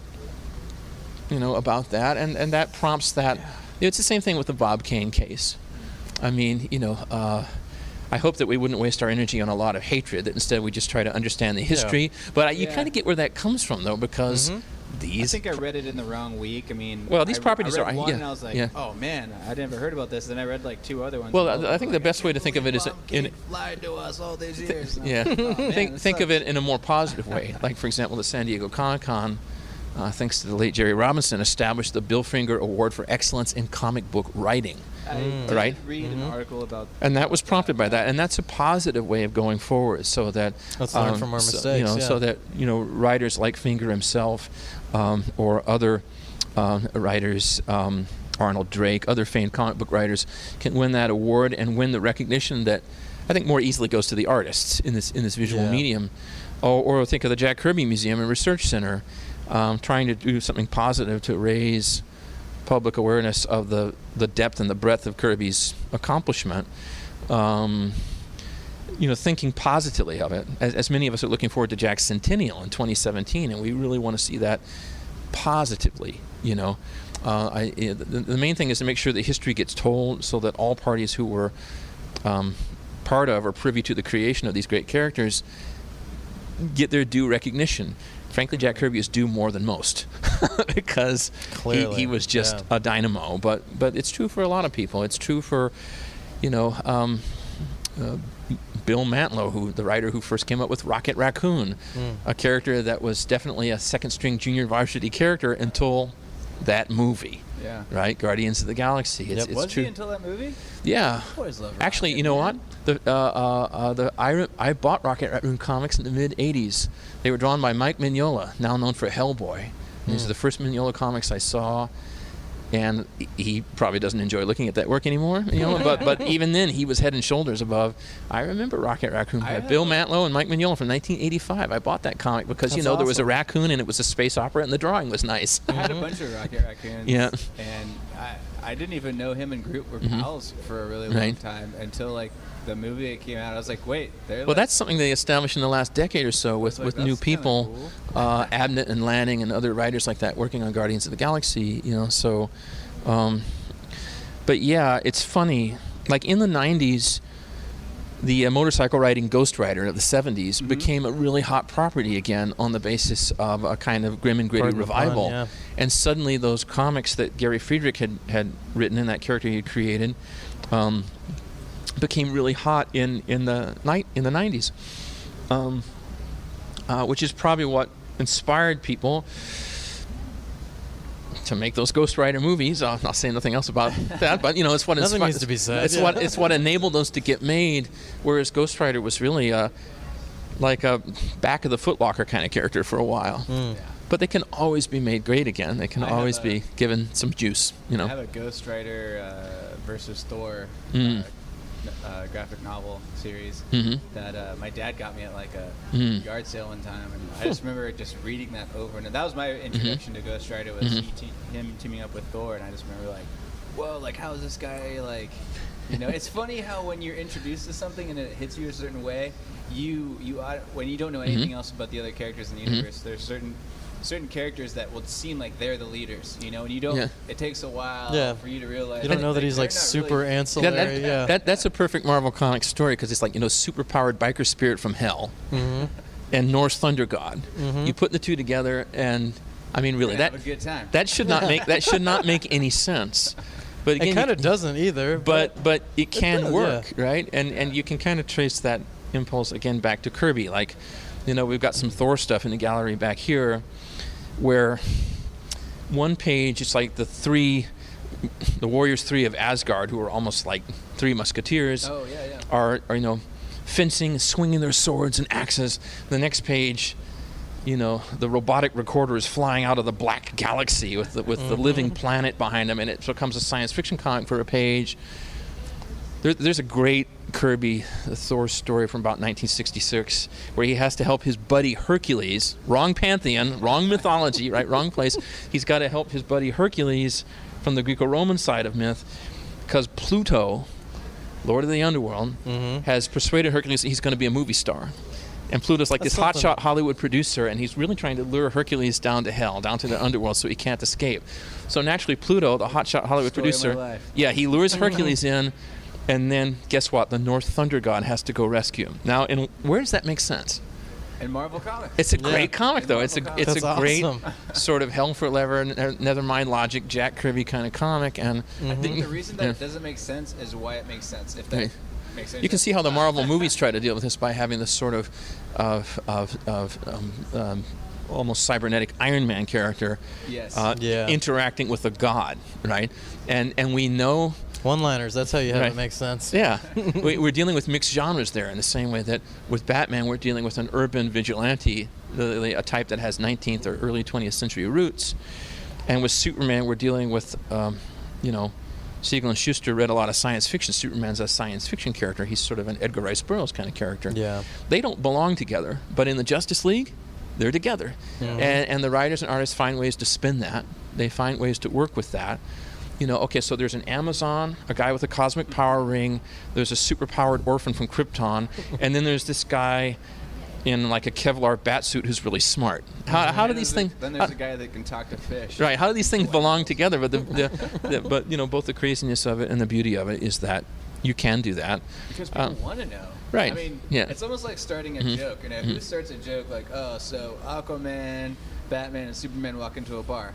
about that, and that prompts that. It's the same thing with the Bob Kane case. I mean, I hope that we wouldn't waste our energy on a lot of hatred, that instead we just try to understand the history. But you kind of get where that comes from, though, because these... I think I read it in the wrong week. I mean... Well, these properties I read are... one and I was like, oh, man, I never heard about this. Then I read, like, 2 other ones. Well, I think the best way to think of it is... lied to us all these years. Think of it in a more positive way. Like, for example, the San Diego Comic-Con, thanks to the late Jerry Robinson, established the Bill Finger Award for Excellence in Comic Book Writing. I did read an article about... And that was prompted by that. And that's a positive way of going forward, so that... Let's learn from our mistakes, so that, writers like Finger himself or other writers, Arnold Drake, other famed comic book writers, can win that award and win the recognition that I think more easily goes to the artists in this visual medium. Or think of the Jack Kirby Museum and Research Center, trying to do something positive to raise public awareness of the depth and the breadth of Kirby's accomplishment. Thinking positively of it, as many of us are looking forward to Jack's centennial in 2017, and we really want to see that positively. The main thing is to make sure that history gets told, so that all parties who were part of or privy to the creation of these great characters get their due recognition. Frankly, Jack Kirby is due more than most because he was just a dynamo. But it's true for a lot of people. It's true for, Bill Mantlo, the writer who first came up with Rocket Raccoon, a character that was definitely a second-string junior varsity character until that movie. Yeah. Right? Guardians of the Galaxy. It's Was true. he until that movie? Yeah. I always loved Actually, Rocket, you know man. what? I bought Rocket Raccoon comics in the mid-'80s. They were drawn by Mike Mignola, now known for Hellboy. These are the first Mignola comics I saw, and he probably doesn't enjoy looking at that work anymore. But even then, he was head and shoulders above. I remember Rocket Raccoon by Bill Mantlo and Mike Mignola from 1985. I bought that comic because That's there was a awesome. raccoon and it was a space opera, and the drawing was nice. I had a bunch of Rocket Raccoons. Yeah. And I didn't even know him and Groot were pals for a really long Right. time until like the movie that came out. I was like, wait, they're Well, like, that's something they established in the last decade or so with like, new that's kinda people, cool. Abnett and Lanning and other writers like that working on Guardians of the Galaxy. So, but yeah, it's funny. Like in the '90s, the motorcycle riding Ghost Rider of the '70s became a really hot property again on the basis of a kind of grim and gritty Pardon the pun, revival. yeah. And suddenly, those comics that Gary Friedrich had written and that character he had created became really hot in the '90s, which is probably what inspired people to make those Ghost Rider movies. I'm not saying nothing else about that, but it's what Nothing needs to be said, It's yeah. it's what enabled those to get made. Whereas Ghost Rider was really like a back of the Foot Locker kind of character for a while. But they can always be made great again. They can I have always a- be given some juice. I have a Ghost Rider versus Thor graphic novel series that my dad got me at like a yard sale one time, and I just remember just reading that over, and that was my introduction to Ghost Rider, was him teaming up with Thor, and I just remember like, whoa, like how is this guy like, it's funny how when you're introduced to something and it hits you a certain way, you when you don't know anything else about the other characters in the universe, there's certain characters that will seem like they're the leaders, and you don't. Yeah. It takes a while for you to realize. You don't know that he's like they're not super really- ancillary. That's a perfect Marvel Comics story because it's like super powered biker spirit from hell and Norse thunder god. You put the two together, and I mean, really, Have a good time. that should not make any sense. But again, It kind of doesn't either. but it can does, work, right? And you can kind of trace that impulse again back to Kirby. Like, we've got some Thor stuff in the gallery back here, where one page it's like the Warriors 3 of Asgard, who are almost like three musketeers, Oh yeah. are fencing, swinging their swords and axes. The next page, the robotic recorder is flying out of the black galaxy with the living planet behind them, and it becomes a science fiction comic for a page. There's a great Kirby Thor story from about 1966 where he has to help his buddy Hercules, wrong pantheon, wrong mythology, right, wrong place. He's got to help his buddy Hercules from the Greco-Roman side of myth because Pluto, Lord of the Underworld, has persuaded Hercules that he's going to be a movie star. And Pluto's like That's this hotshot Hollywood producer, and he's really trying to lure Hercules down to hell, down to the underworld, so he can't escape. So naturally, Pluto, the hotshot Hollywood Story of my producer, life. he lures Hercules in, and then guess what? The North Thunder God has to go rescue him. Now, where does that make sense? In Marvel Comics. It's a great comic, though. It's a That's great awesome. sort of hell for leather, Nethermind logic, Jack Kirby kind of comic, and I think the reason that it doesn't make sense is why it makes sense. If that Right. makes sense. you can see how the Marvel movies try to deal with this by having this sort of almost cybernetic Iron Man character Yes. interacting with a god, right? And we know. One-liners. That's how you have Right. it make sense. Yeah, we're dealing with mixed genres there in the same way that with Batman we're dealing with an urban vigilante, a type that has 19th or early 20th century roots, and with Superman we're dealing with, Siegel and Schuster read a lot of science fiction. Superman's a science fiction character. He's sort of an Edgar Rice Burroughs kind of character. Yeah. They don't belong together, but in the Justice League, they're together, and the writers and artists find ways to spin that. They find ways to work with that. Okay, so there's an Amazon, a guy with a cosmic power ring, there's a super-powered orphan from Krypton, and then there's this guy in like a Kevlar batsuit who's really smart. How do these things... Then there's a guy that can talk to fish. Right, how do these things belong together? But both the craziness of it and the beauty of it is that, you can do that. Because people want to know. Right. I mean, Yeah. it's almost like starting a joke. You know, who starts a joke like, oh, so Aquaman, Batman, and Superman walk into a bar?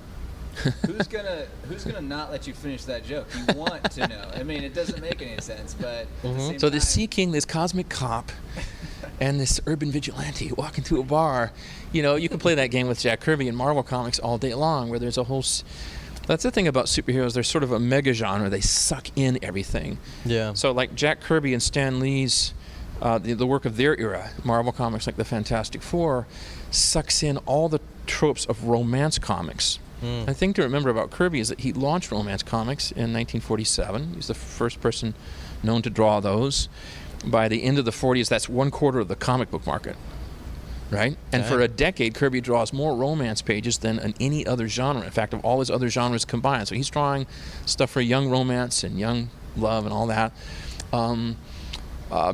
Who's gonna not let you finish that joke? You want to know. I mean, it doesn't make any sense, but at the same So time, this Sea King, this cosmic cop, and this urban vigilante walk into a bar. You know, you can play that game with Jack Kirby and Marvel Comics all day long, where there's a whole... That's the thing about superheroes. They're sort of a mega genre. They suck in everything. Yeah. So like Jack Kirby and Stan Lee's, the work of their era, Marvel Comics like the Fantastic Four, sucks in all the tropes of romance comics. The thing to remember about Kirby is that he launched romance comics in 1947. He's the first person known to draw those. By the end of the 40s, that's 1/4 of the comic book market, right? And for a decade, Kirby draws more romance pages than in any other genre. In fact, of all his other genres combined. So he's drawing stuff for young romance and young love and all that.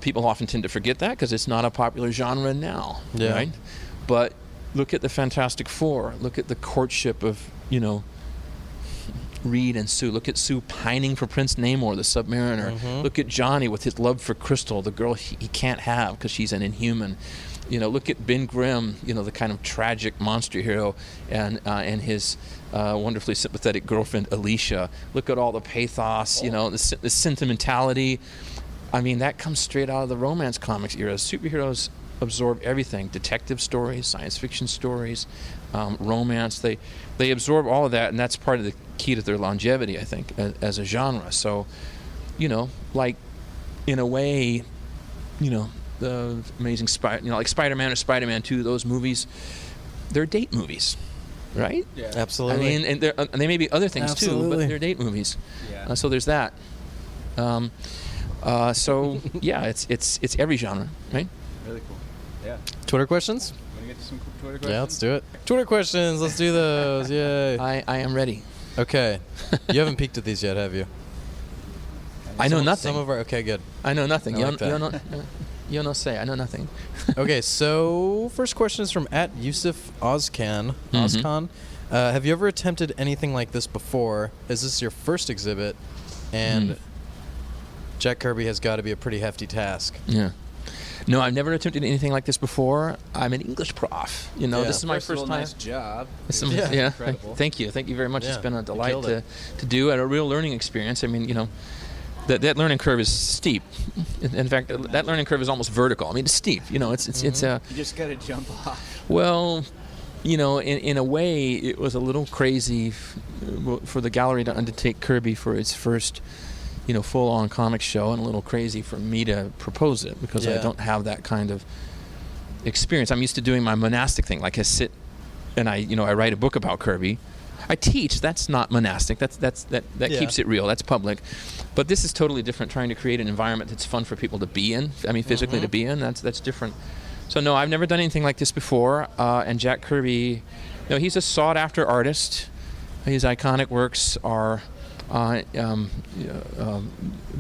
People often tend to forget that because it's not a popular genre now, right? But look at the Fantastic Four. Look at the courtship of, you know, Reed and Sue. Look at Sue pining for Prince Namor, the Submariner. Look at Johnny with his love for Crystal, the girl he can't have because she's an Inhuman. You know, look at Ben Grimm, you know, the kind of tragic monster hero, and his wonderfully sympathetic girlfriend Alicia. Look at all the pathos, you know, the sentimentality. I mean, that comes straight out of the romance comics era. Superheroes absorb everything: detective stories, science fiction stories, romance. They absorb all of that, and that's part of the key to their longevity, I think, as a genre. So, you know, like in a way, you know, the Amazing like Spider-Man or Spider-Man 2, those movies, they're date movies, right? Yeah. Absolutely. I mean, and they may be other things too, but they're date movies. Yeah. So there's that. So yeah, it's every genre, right? Really cool. Yeah. Twitter questions? Want to get to some Twitter questions? Yeah, let's do it. Twitter questions. Let's do those. Yay. I am ready. Okay. You haven't peeked at these yet, have you? I know nothing. Some of our... Okay, good. I know nothing. I like that. You don't say. I know nothing. Okay, so first question is from @Yusuf Ozkan. Ozkan. Have you ever attempted anything like this before? Is this your first exhibit? And Jack Kirby has got to be a pretty hefty task. Yeah. No, I've never attempted anything like this before. I'm an English prof. You know, Yeah. this is my First of first all, time. nice job. Yeah. Incredible. Thank you very much. Yeah, It's been a you delight killed it. to do, and a real learning experience. I mean, you know, that learning curve is steep. In fact, that learning curve is almost vertical. I mean, it's steep. You know, it's You just got to jump off. well, you know, in a way, it was a little crazy for the gallery to undertake Kirby for its first, you know, full-on comic show, and a little crazy for me to propose it because I don't have that kind of experience. I'm used to doing my monastic thing, like I sit and I write a book about Kirby. I teach. That's not monastic. That keeps it real. That's public. But this is totally different. Trying to create an environment that's fun for people to be in. I mean, physically to be in. That's different. So no, I've never done anything like this before. And Jack Kirby, you know, he's a sought-after artist. His iconic works are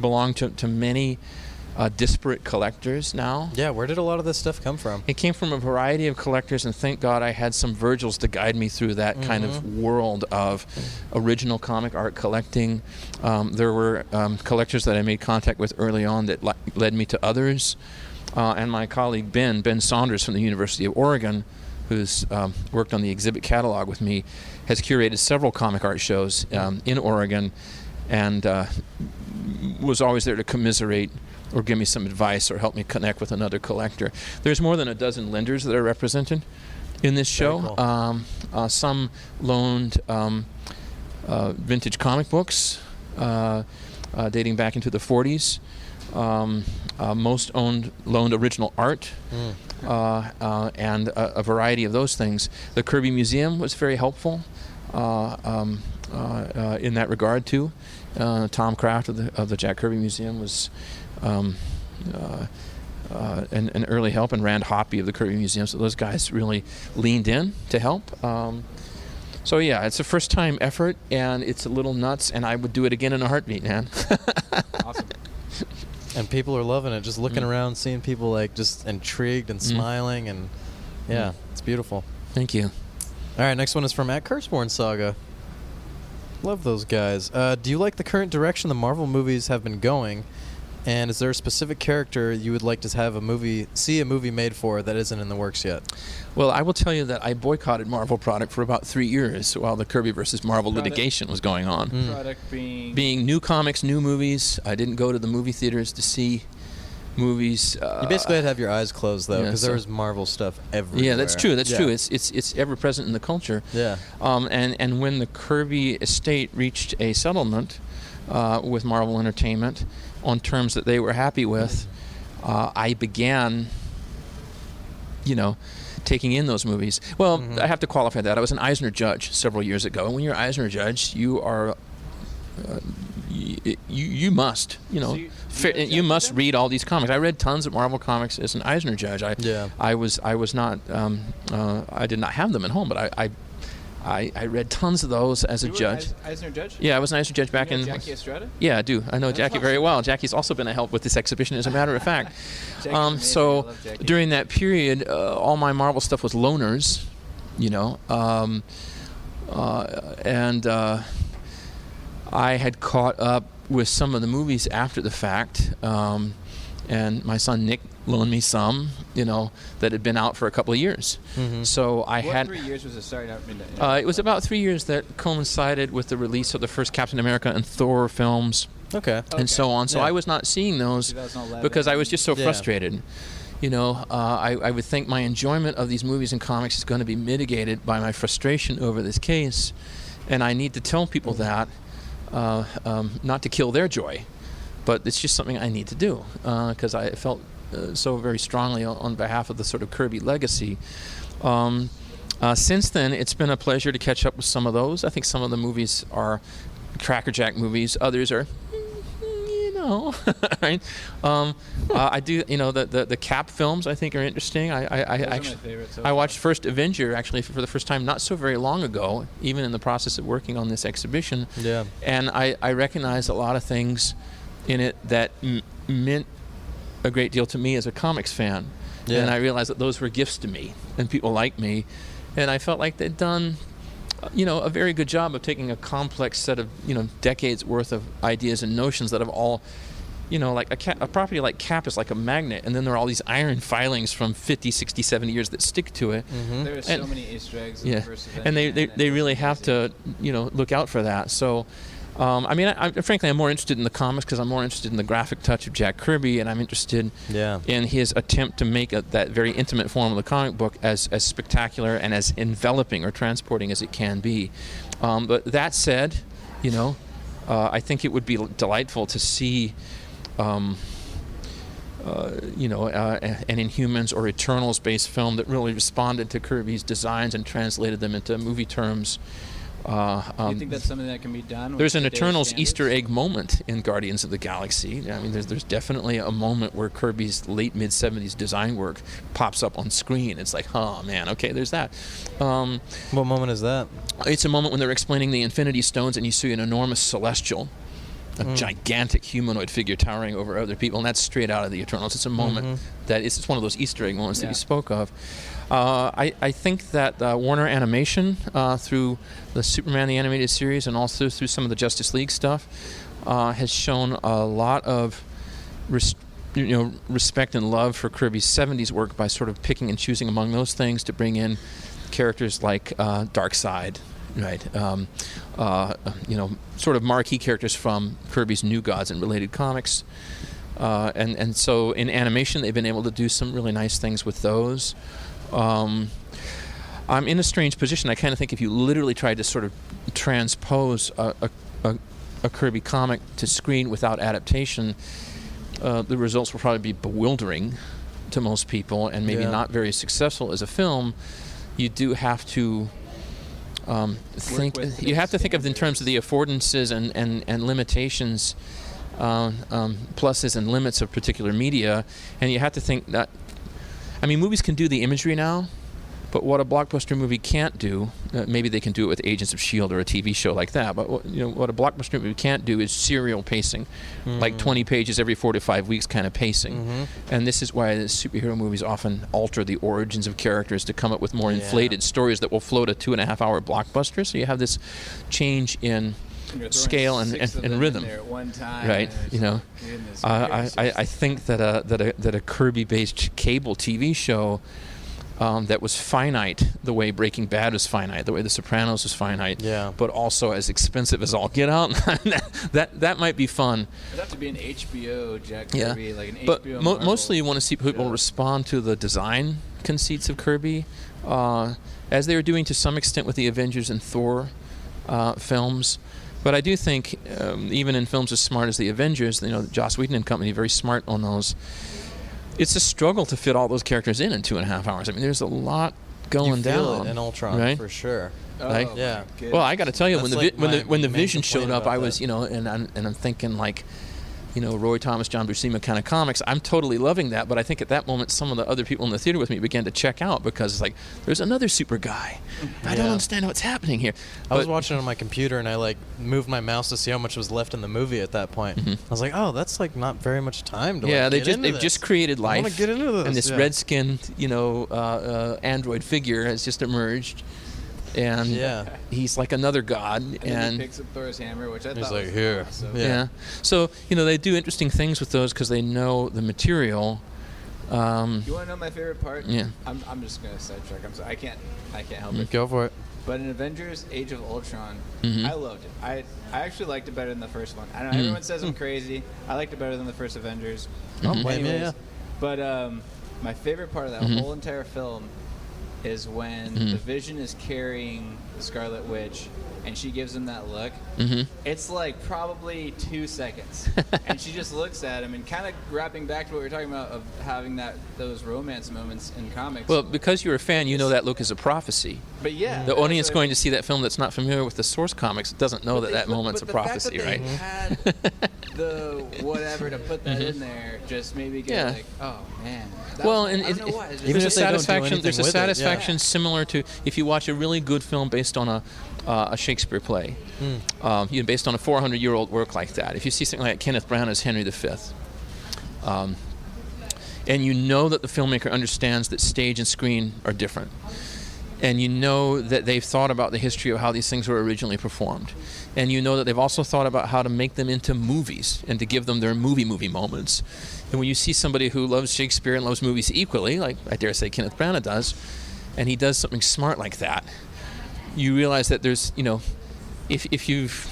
belong to many disparate collectors now. Yeah, where did a lot of this stuff come from? It came from a variety of collectors, and thank God I had some Virgils to guide me through that kind of world of original comic art collecting. There were collectors that I made contact with early on that led me to others. And my colleague Ben Saunders from the University of Oregon, who's worked on the exhibit catalog with me, has curated several comic art shows in Oregon, and was always there to commiserate or give me some advice or help me connect with another collector. There's more than a dozen lenders that are represented in this show. Cool. Some loaned vintage comic books dating back into the 40s. Most loaned original art, and a variety of those things. The Kirby Museum was very helpful in that regard too. Tom Kraft of the Jack Kirby Museum was an early help, and Rand Hoppy of the Kirby Museum. So those guys really leaned in to help. So yeah, it's a first-time effort, and it's a little nuts, and I would do it again in a heartbeat, man. Awesome. And people are loving it, just looking around, seeing people like just intrigued and smiling, and yeah, it's beautiful. Thank you. All right, next one is from @Curseborn Saga. Love those guys. Do you like the current direction the Marvel movies have been going? And is there a specific character you would like to have see a movie made for that isn't in the works yet? Well, I will tell you that I boycotted Marvel product for about 3 years while the Kirby versus Marvel litigation was going on. Product Being new comics, new movies. I didn't go to the movie theaters to see movies. You basically had to have your eyes closed, though, because so there was Marvel stuff everywhere. Yeah, that's true. That's true. It's ever present in the culture. Yeah. And when the Kirby estate reached a settlement with Marvel Entertainment on terms that they were happy with, I began, taking in those movies. Well, I have to qualify that. I was an Eisner judge several years ago. And when you're an Eisner judge, you are you must, you must read all these comics. I read tons of Marvel comics as an Eisner judge. I was not I did not have them at home, but I read tons of those as a judge. Eisner judge? Yeah, I was an Eisner judge back in. Jackie Estrada? Yeah, I do. I know Jackie very well. Jackie's also been a help with this exhibition, as a matter of fact. So during that period, all my Marvel stuff was loaners, and I had caught up with some of the movies after the fact, and my son Nick loaned me some, that had been out for a couple of years. So I had. What 3 years was it? Sorry, it was about 3 years that coincided with the release of the first Captain America and Thor films. Okay. And so on. So I was not seeing those because I was just so frustrated. I would think my enjoyment of these movies and comics is going to be mitigated by my frustration over this case, and I need to tell people that, not to kill their joy, but it's just something I need to do because I felt so very strongly on behalf of the sort of Kirby legacy. Since then, it's been a pleasure to catch up with some of those. I think some of the movies are crackerjack movies. Others are, right? I do, the Cap films I think are interesting. I watched First Avenger actually for the first time not so very long ago, even in the process of working on this exhibition. Yeah. And I recognized a lot of things in it that meant a great deal to me as a comics fan. Yeah. And I realized that those were gifts to me and people like me. And I felt like they'd done, a very good job of taking a complex set of, decades worth of ideas and notions that have all, like a property like Cap is like a magnet, and then there are all these iron filings from 50, 60, 70 years that stick to it. There are so many Easter eggs in the first event. And they really have to, look out for that. So, frankly, I'm more interested in the comics because I'm more interested in the graphic touch of Jack Kirby, and I'm interested in his attempt to make that very intimate form of the comic book as spectacular and as enveloping or transporting as it can be. But that said, I think it would be delightful to see, an Inhumans or Eternals-based film that really responded to Kirby's designs and translated them into movie terms. Do you think that's something that can be done? There's an Eternals Easter egg moment in Guardians of the Galaxy. I mean, there's definitely a moment where Kirby's late mid-'70s design work pops up on screen. It's like, oh man, okay, there's that. What moment is that? It's a moment when they're explaining the Infinity Stones, and you see an enormous celestial, a gigantic humanoid figure towering over other people, and that's straight out of the Eternals. It's a moment that it's one of those Easter egg moments that you spoke of. I think that Warner Animation, through the Superman the Animated Series and also through some of the Justice League stuff, has shown a lot of respect and love for Kirby's 70s work by sort of picking and choosing among those things to bring in characters like Darkseid, right? Sort of marquee characters from Kirby's New Gods and related comics. And so in animation, they've been able to do some really nice things with those. I'm in a strange position. I kind of think if you literally tried to sort of transpose a Kirby comic to screen without adaptation, the results will probably be bewildering to most people and maybe not very successful as a film. You do have to think. You have to think of it in terms of the affordances and limitations, pluses and limits of particular media, and you have to think that. I mean, movies can do the imagery now, but what a blockbuster movie can't do, maybe they can do it with Agents of S.H.I.E.L.D. or a TV show like that, but what a blockbuster movie can't do is serial pacing, like 20 pages every 4 to 5 weeks kind of pacing. And this is why the superhero movies often alter the origins of characters to come up with more inflated stories that will float a 2.5-hour blockbuster. So you have this change in You're throwing scale six of and them rhythm. in there at one time, Right, and it's you know. goodness I think that a Kirby-based cable TV show that was finite, the way Breaking Bad was finite, the way The Sopranos was finite, Yeah. but also as expensive as all get out. that might be fun. It'd have to be an HBO Jack Yeah, Kirby, like an but HBO Marvel mostly you want to see people show. respond to the design conceits of Kirby, as they were doing to some extent with the Avengers and Thor films. But I do think, even in films as smart as the Avengers, Joss Whedon and company, very smart on those. It's a struggle to fit all those characters in 2.5 hours. I mean, there's a lot going You feel down. it in Ultron, right? for sure. Oh, Like, my yeah. goodness. Well, I got to tell you, That's when like the my Vision main showed complaint up, I about was, that. and I'm thinking like, Roy Thomas, John Buscema kind of comics. I'm totally loving that, but I think at that moment, some of the other people in the theater with me began to check out because it's like, there's another super guy. I don't Yeah. understand what's happening here. I was But- watching it on my computer and I moved my mouse to see how much was left in the movie at that point. I was like, oh, that's not very much time to Yeah, get into they've this. just created I life. want to get into this. And this yeah. red-skinned, android figure has just emerged, and Yeah. he's like another god. And then he picks up Thor's hammer, which I He's thought like, was "Here." awesome. Yeah. yeah. So they do interesting things with those because they know the material. You want to know my favorite part? Yeah. I'm just gonna sidetrack. I'm sorry. I can't help it. Go for it. But in Avengers: Age of Ultron, Mhm. I loved it. I actually liked it better than the first one. I know Mhm. everyone says I'm crazy. I liked it better than the first Avengers. Don't blame you, Anyways, yeah. But my favorite part of that Mhm. whole entire film is when Mhm. the Vision is carrying the Scarlet Witch, and she gives him that look. Mm-hmm. It's like probably 2 seconds, and she just looks at him, and kind of wrapping back to what we were talking about of having those romance moments in comics. Well, because you're a fan, you know that look is a prophecy. but yeah, The that's audience what I going mean. to see that film that's not familiar with the source comics doesn't know But that they- moment's but a the fact prophecy, that right? they had the whatever to put that in there just made me get Yeah. like, oh man. That Well, was- and I don't know why. It's just- Even there's if a they don't do satisfaction. anything There's a with it, yeah. satisfaction similar to if you watch a really good film based on a Shakespeare play, based on a 400-year-old work like that. If you see something like Kenneth Branagh as Henry V, and you know that the filmmaker understands that stage and screen are different, and you know that they've thought about the history of how these things were originally performed, and you know that they've also thought about how to make them into movies and to give them their movie moments. And when you see somebody who loves Shakespeare and loves movies equally, like I dare say Kenneth Branagh does, and he does something smart like that, you realize that there's, if you've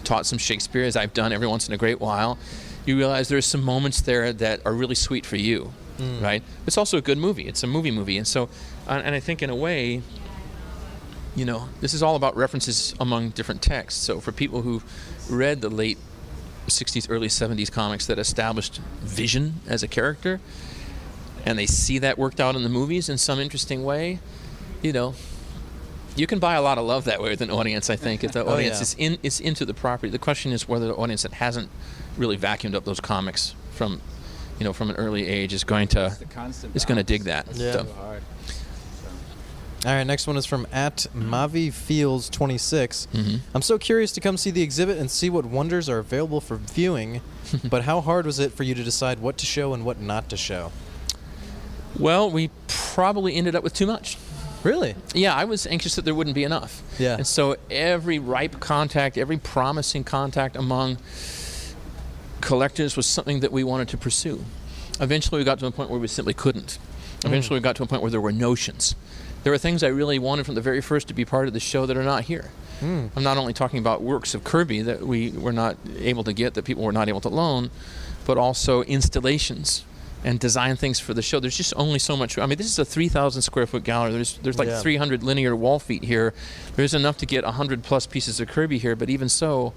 taught some Shakespeare, as I've done every once in a great while, you realize there's some moments there that are really sweet for you, right? It's also a good movie. It's a movie, and so, and I think in a way, this is all about references among different texts. So for people who read the late 60s, early 70s comics that established Vision as a character, and they see that worked out in the movies in some interesting way, you can buy a lot of love that way with an audience, I think, if the audience is into the property. The question is whether the audience that hasn't really vacuumed up those comics from an early age is going to the constant dig that. balance. Yeah. So, So hard. All right, next one is from @MaviFeels26. Mhm. I'm so curious to come see the exhibit and see what wonders are available for viewing, but how hard was it for you to decide what to show and what not to show? well, we probably ended up with too much. Really? Yeah, I was anxious that there wouldn't be enough. Yeah. And so every ripe contact, every promising contact among collectors was something that we wanted to pursue. Eventually we got to a point where we simply couldn't. Eventually we got to a point where there were notions. There were things I really wanted from the very first to be part of the show that are not here. I'm not only talking about works of Kirby that we were not able to get, that people were not able to loan, but also installations and design things for the show. There's just only so much. I mean, this is a 3,000 square foot gallery. There's like 300 linear wall feet here. There's enough to get 100 plus pieces of Kirby here, but even so,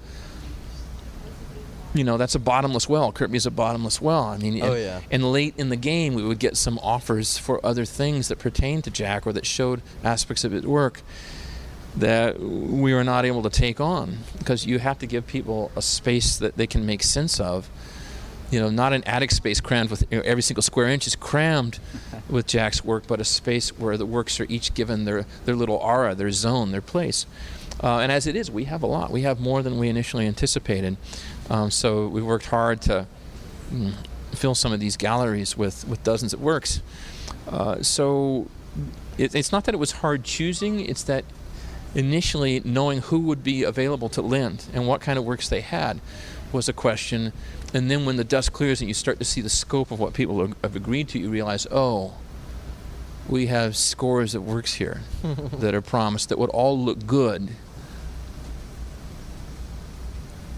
that's a bottomless well. Kirby is a bottomless well. I mean, and late in the game, we would get some offers for other things that pertain to Jack or that showed aspects of his work that we were not able to take on, because you have to give people a space that they can make sense of. Not an attic space crammed with every single square inch is crammed with Jack's work, but a space where the works are each given their little aura, their zone, their place. And as it is, we have a lot. We have more than we initially anticipated. So we worked hard to fill some of these galleries with dozens of works. So it's not that it was hard choosing, it's that initially knowing who would be available to lend and what kind of works they had was a question. And then when the dust clears and you start to see the scope of what people have agreed to, you realize, oh, we have scores of works here that are promised that would all look good.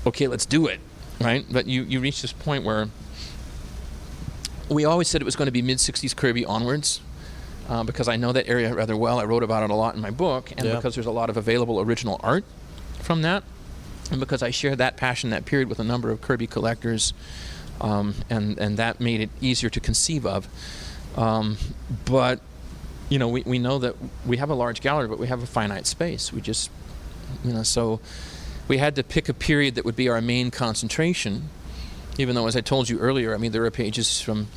Okay, let's do it, right? But you reach this point where we always said it was going to be mid-60s Kirby onwards, because I know that area rather well. I wrote about it a lot in my book, and because there's a lot of available original art from that, and because I shared that passion, that period, with a number of Kirby collectors, and that made it easier to conceive of. But you know, we know that we have a large gallery, but we have a finite space. We just, you know, so we had to pick a period that would be our main concentration, even though, as I told you earlier, I mean, there are pages from,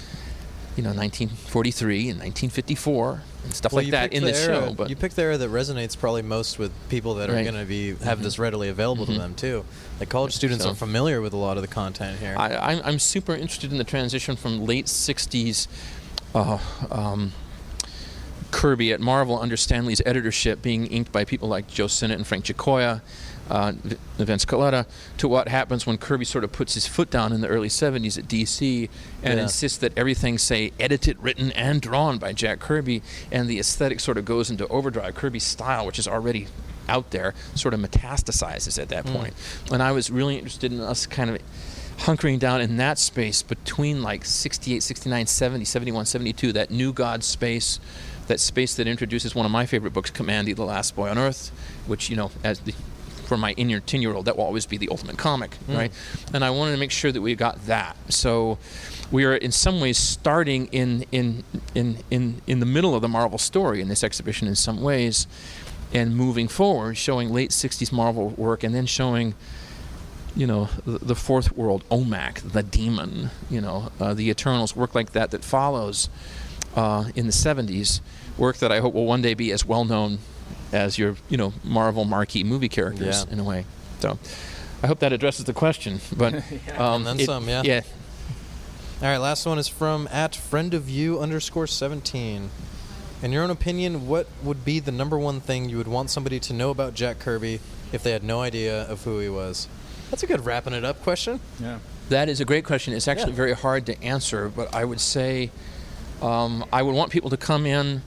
you know, 1943 and 1954 and stuff like that in this show. But you picked the era that resonates probably most with people that are going to be have this readily available to them too. Like college students are familiar with a lot of the content here. I'm super interested in the transition from late 60s Kirby at Marvel under Stan Lee's editorship, being inked by people like Joe Sinnott and Frank Giacoia, Vince Colletta, to what happens when Kirby sort of puts his foot down in the early 70s at DC and insists that everything, say, edited, written, and drawn by Jack Kirby, and the aesthetic sort of goes into overdrive. Kirby's style, which is already out there, sort of metastasizes at that point. And I was really interested in us kind of hunkering down in that space between like 68, 69, 70, 71, 72, that new God space, that space that introduces one of my favorite books, Commandy, The Last Boy on Earth, which, you know, for my 10-year-old, that will always be the ultimate comic, right? And I wanted to make sure that we got that. So we are in some ways starting in the middle of the Marvel story in this exhibition in some ways, and moving forward, showing late 60s Marvel work, and then showing, you know, the fourth world, OMAC, the Demon, you know, the Eternals, work like that follows in the 70s, work that I hope will one day be as well known as your, you know, Marvel marquee movie characters in a way. So I hope that addresses the question. But and then some, yeah. All right, last one is from @friendofyou_17. In your own opinion, what would be the number one thing you would want somebody to know about Jack Kirby if they had no idea of who he was? That's a good wrapping it up question. Yeah. That is a great question. It's actually very hard to answer, but I would say I would want people to come in,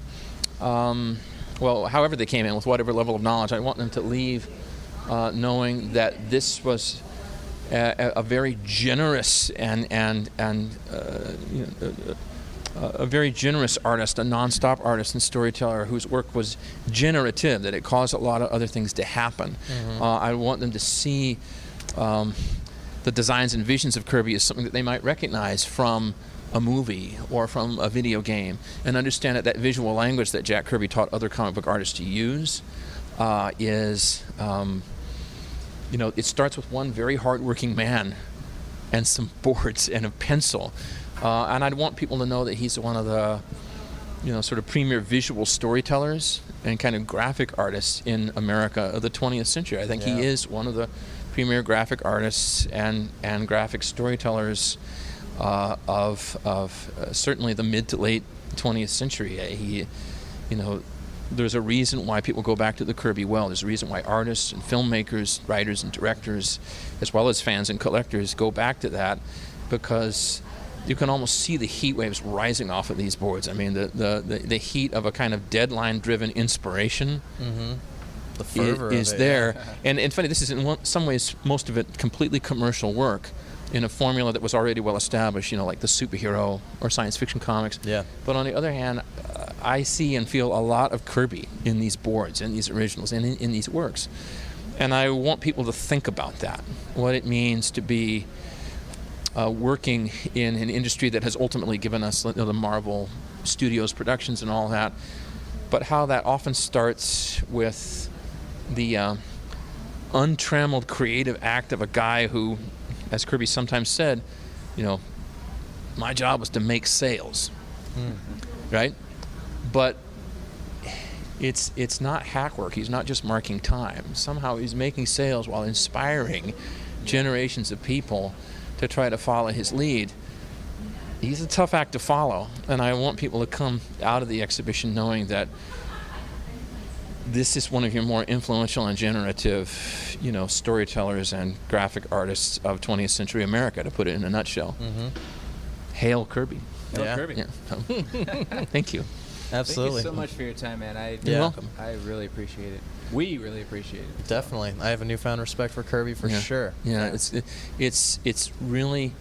well, however they came in, with whatever level of knowledge. I want them to leave knowing that this was a very generous and you know, a very generous artist, a non-stop artist and storyteller whose work was generative, that it caused a lot of other things to happen. I want them to see the designs and visions of Kirby as something that they might recognize from a movie or from a video game, and understand that visual language that Jack Kirby taught other comic book artists to use is, you know, it starts with one very hardworking man and some boards and a pencil. And I'd want people to know that he's one of the, you know, sort of premier visual storytellers and kind of graphic artists in America of the 20th century. I think he is one of the premier graphic artists and graphic storytellers of certainly the mid to late 20th century. He, you know, there's a reason why people go back to the Kirby well. There's a reason why artists and filmmakers, writers and directors, as well as fans and collectors, go back to that, because you can almost see the heat waves rising off of these boards. I mean, the heat of a kind of deadline-driven inspiration The fervor is of it, there. And it's funny, this is in some ways, most of it completely commercial work in a formula that was already well established, you know, like the superhero or science fiction comics. Yeah. But on the other hand, I see and feel a lot of Kirby in these boards, in these originals, and in these works. And I want people to think about that, what it means to be working in an industry that has ultimately given us, you know, the Marvel Studios productions and all that, but how that often starts with the untrammeled creative act of a guy who, as Kirby sometimes said, you know, my job was to make sales, right? But it's not hack work. He's not just marking time. Somehow he's making sales while inspiring generations of people to try to follow his lead. He's a tough act to follow, and I want people to come out of the exhibition knowing that this is one of your more influential and generative, storytellers and graphic artists of 20th century America, to put it in a nutshell. Hail Kirby. Yeah. Kirby. Yeah. Thank you. Absolutely. Thank you so much for your time, man. You're welcome. I really appreciate it. We really appreciate it. Definitely. I have a newfound respect for Kirby for sure. Yeah, it's really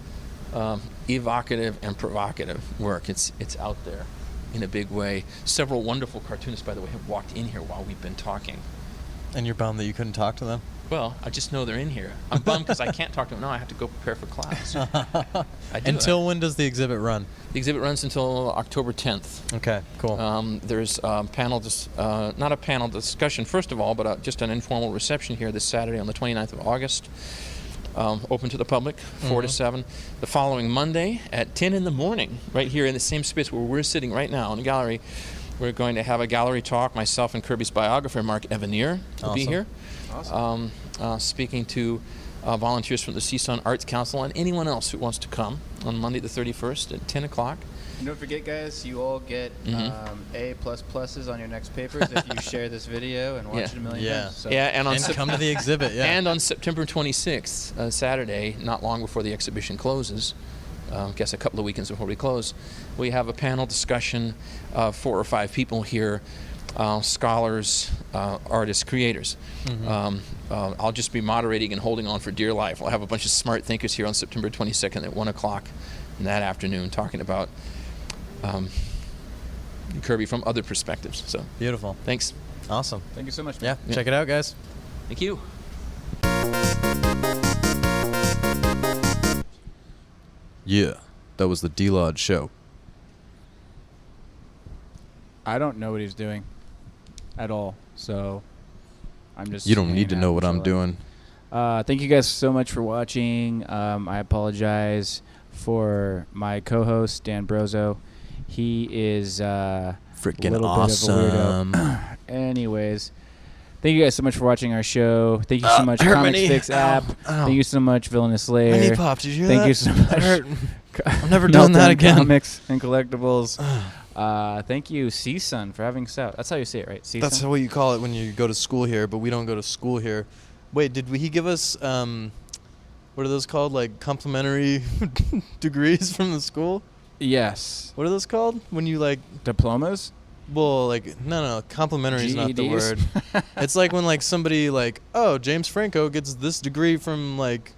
evocative and provocative work. It's out there in a big way. Several wonderful cartoonists, by the way, have walked in here while we've been talking. And you're bummed that you couldn't talk to them? Well, I just know they're in here. I'm bummed because I can't talk to them now. I have to go prepare for class. Until when does the exhibit run? The exhibit runs until October 10th. Okay, cool. There's not a panel discussion, first of all, but just an informal reception here this Saturday on the 29th of August. Open to the public, 4 to 7. The following Monday at 10 in the morning, right here in the same space where we're sitting right now in the gallery, we're going to have a gallery talk. Myself and Kirby's biographer, Mark Evanier, will be here. Awesome. Speaking to volunteers from the CSUN Arts Council and anyone else who wants to come on Monday the 31st at 10 o'clock. And don't forget, guys, you all get A++s on your next papers if you share this video and watch it a million times. So. Yeah, and come to the exhibit, yeah. And on September 26th, Saturday, not long before the exhibition closes, I guess a couple of weekends before we close, we have a panel discussion of 4 or 5 people here, scholars, artists, creators. I'll just be moderating and holding on for dear life. I'll have a bunch of smart thinkers here on September 22nd at 1 o'clock in that afternoon talking about Kirby from other perspectives. So Beautiful. Thanks. Awesome. Thank you so much. Yeah, Man. check it out, guys. Thank you. Yeah, that was the D-Lod show. I don't know what he's doing at all, so I'm just. You don't hanging need to out know what I'm chilling. doing. Thank you guys so much for watching. I apologize for my co-host Dan Brozo. He is Freaking a little awesome. bit of a weirdo. Anyways, thank you guys so much for watching our show. Thank you so much, hurt my knee. ComicsFix app. Ow. Thank you so much, Villainous Slayer. My knee popped. Did you hear Thank that? you so much. That hurt. I'm never doing that Meltdown again. Comics and Collectibles. Thank you, CSUN, for having us out. That's how you say it, right? CSUN? That's what you call it when you go to school here, but we don't go to school here. Wait, did he give us, what are those called? Like complimentary degrees from the school? Yes. What are those called? When you like, Diplomas? well, like, no, complimentary is not the GEDs? word. It's like when like somebody like, oh, James Franco gets this degree from like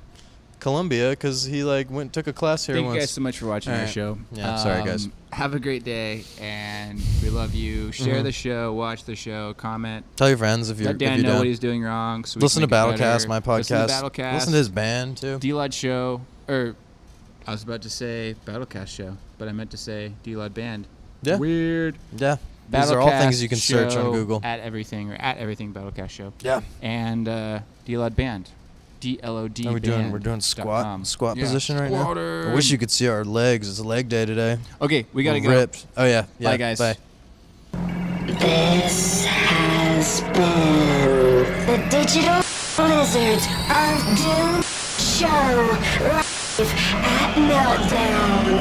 Columbia because he like took a class here Thank once. you guys so much for watching our Alright. show. Yeah, sorry, guys. Have a great day, and we love you. Share the show, watch the show, comment. Tell your friends if you Let Dan if you know don't. what he's doing wrong. So we Listen to can make it Battlecast, better. my podcast. Listen to Battlecast. Listen to his band too. D-Lod show, or I was about to say Battlecast show, but I meant to say D-Lod band. Yeah. Weird. Yeah. These are all Battlecast things you can search on show Google. At everything Battlecast show. Yeah. And D-Lod band. DLOD We're band. doing squat Yeah. position right now. Squatter. I wish you could see our legs. It's a leg day today. Okay, we gotta We're go. ripped. Oh yeah. Bye, guys. Bye. This has been the Digital Lizards of Doom show live at Meltdown.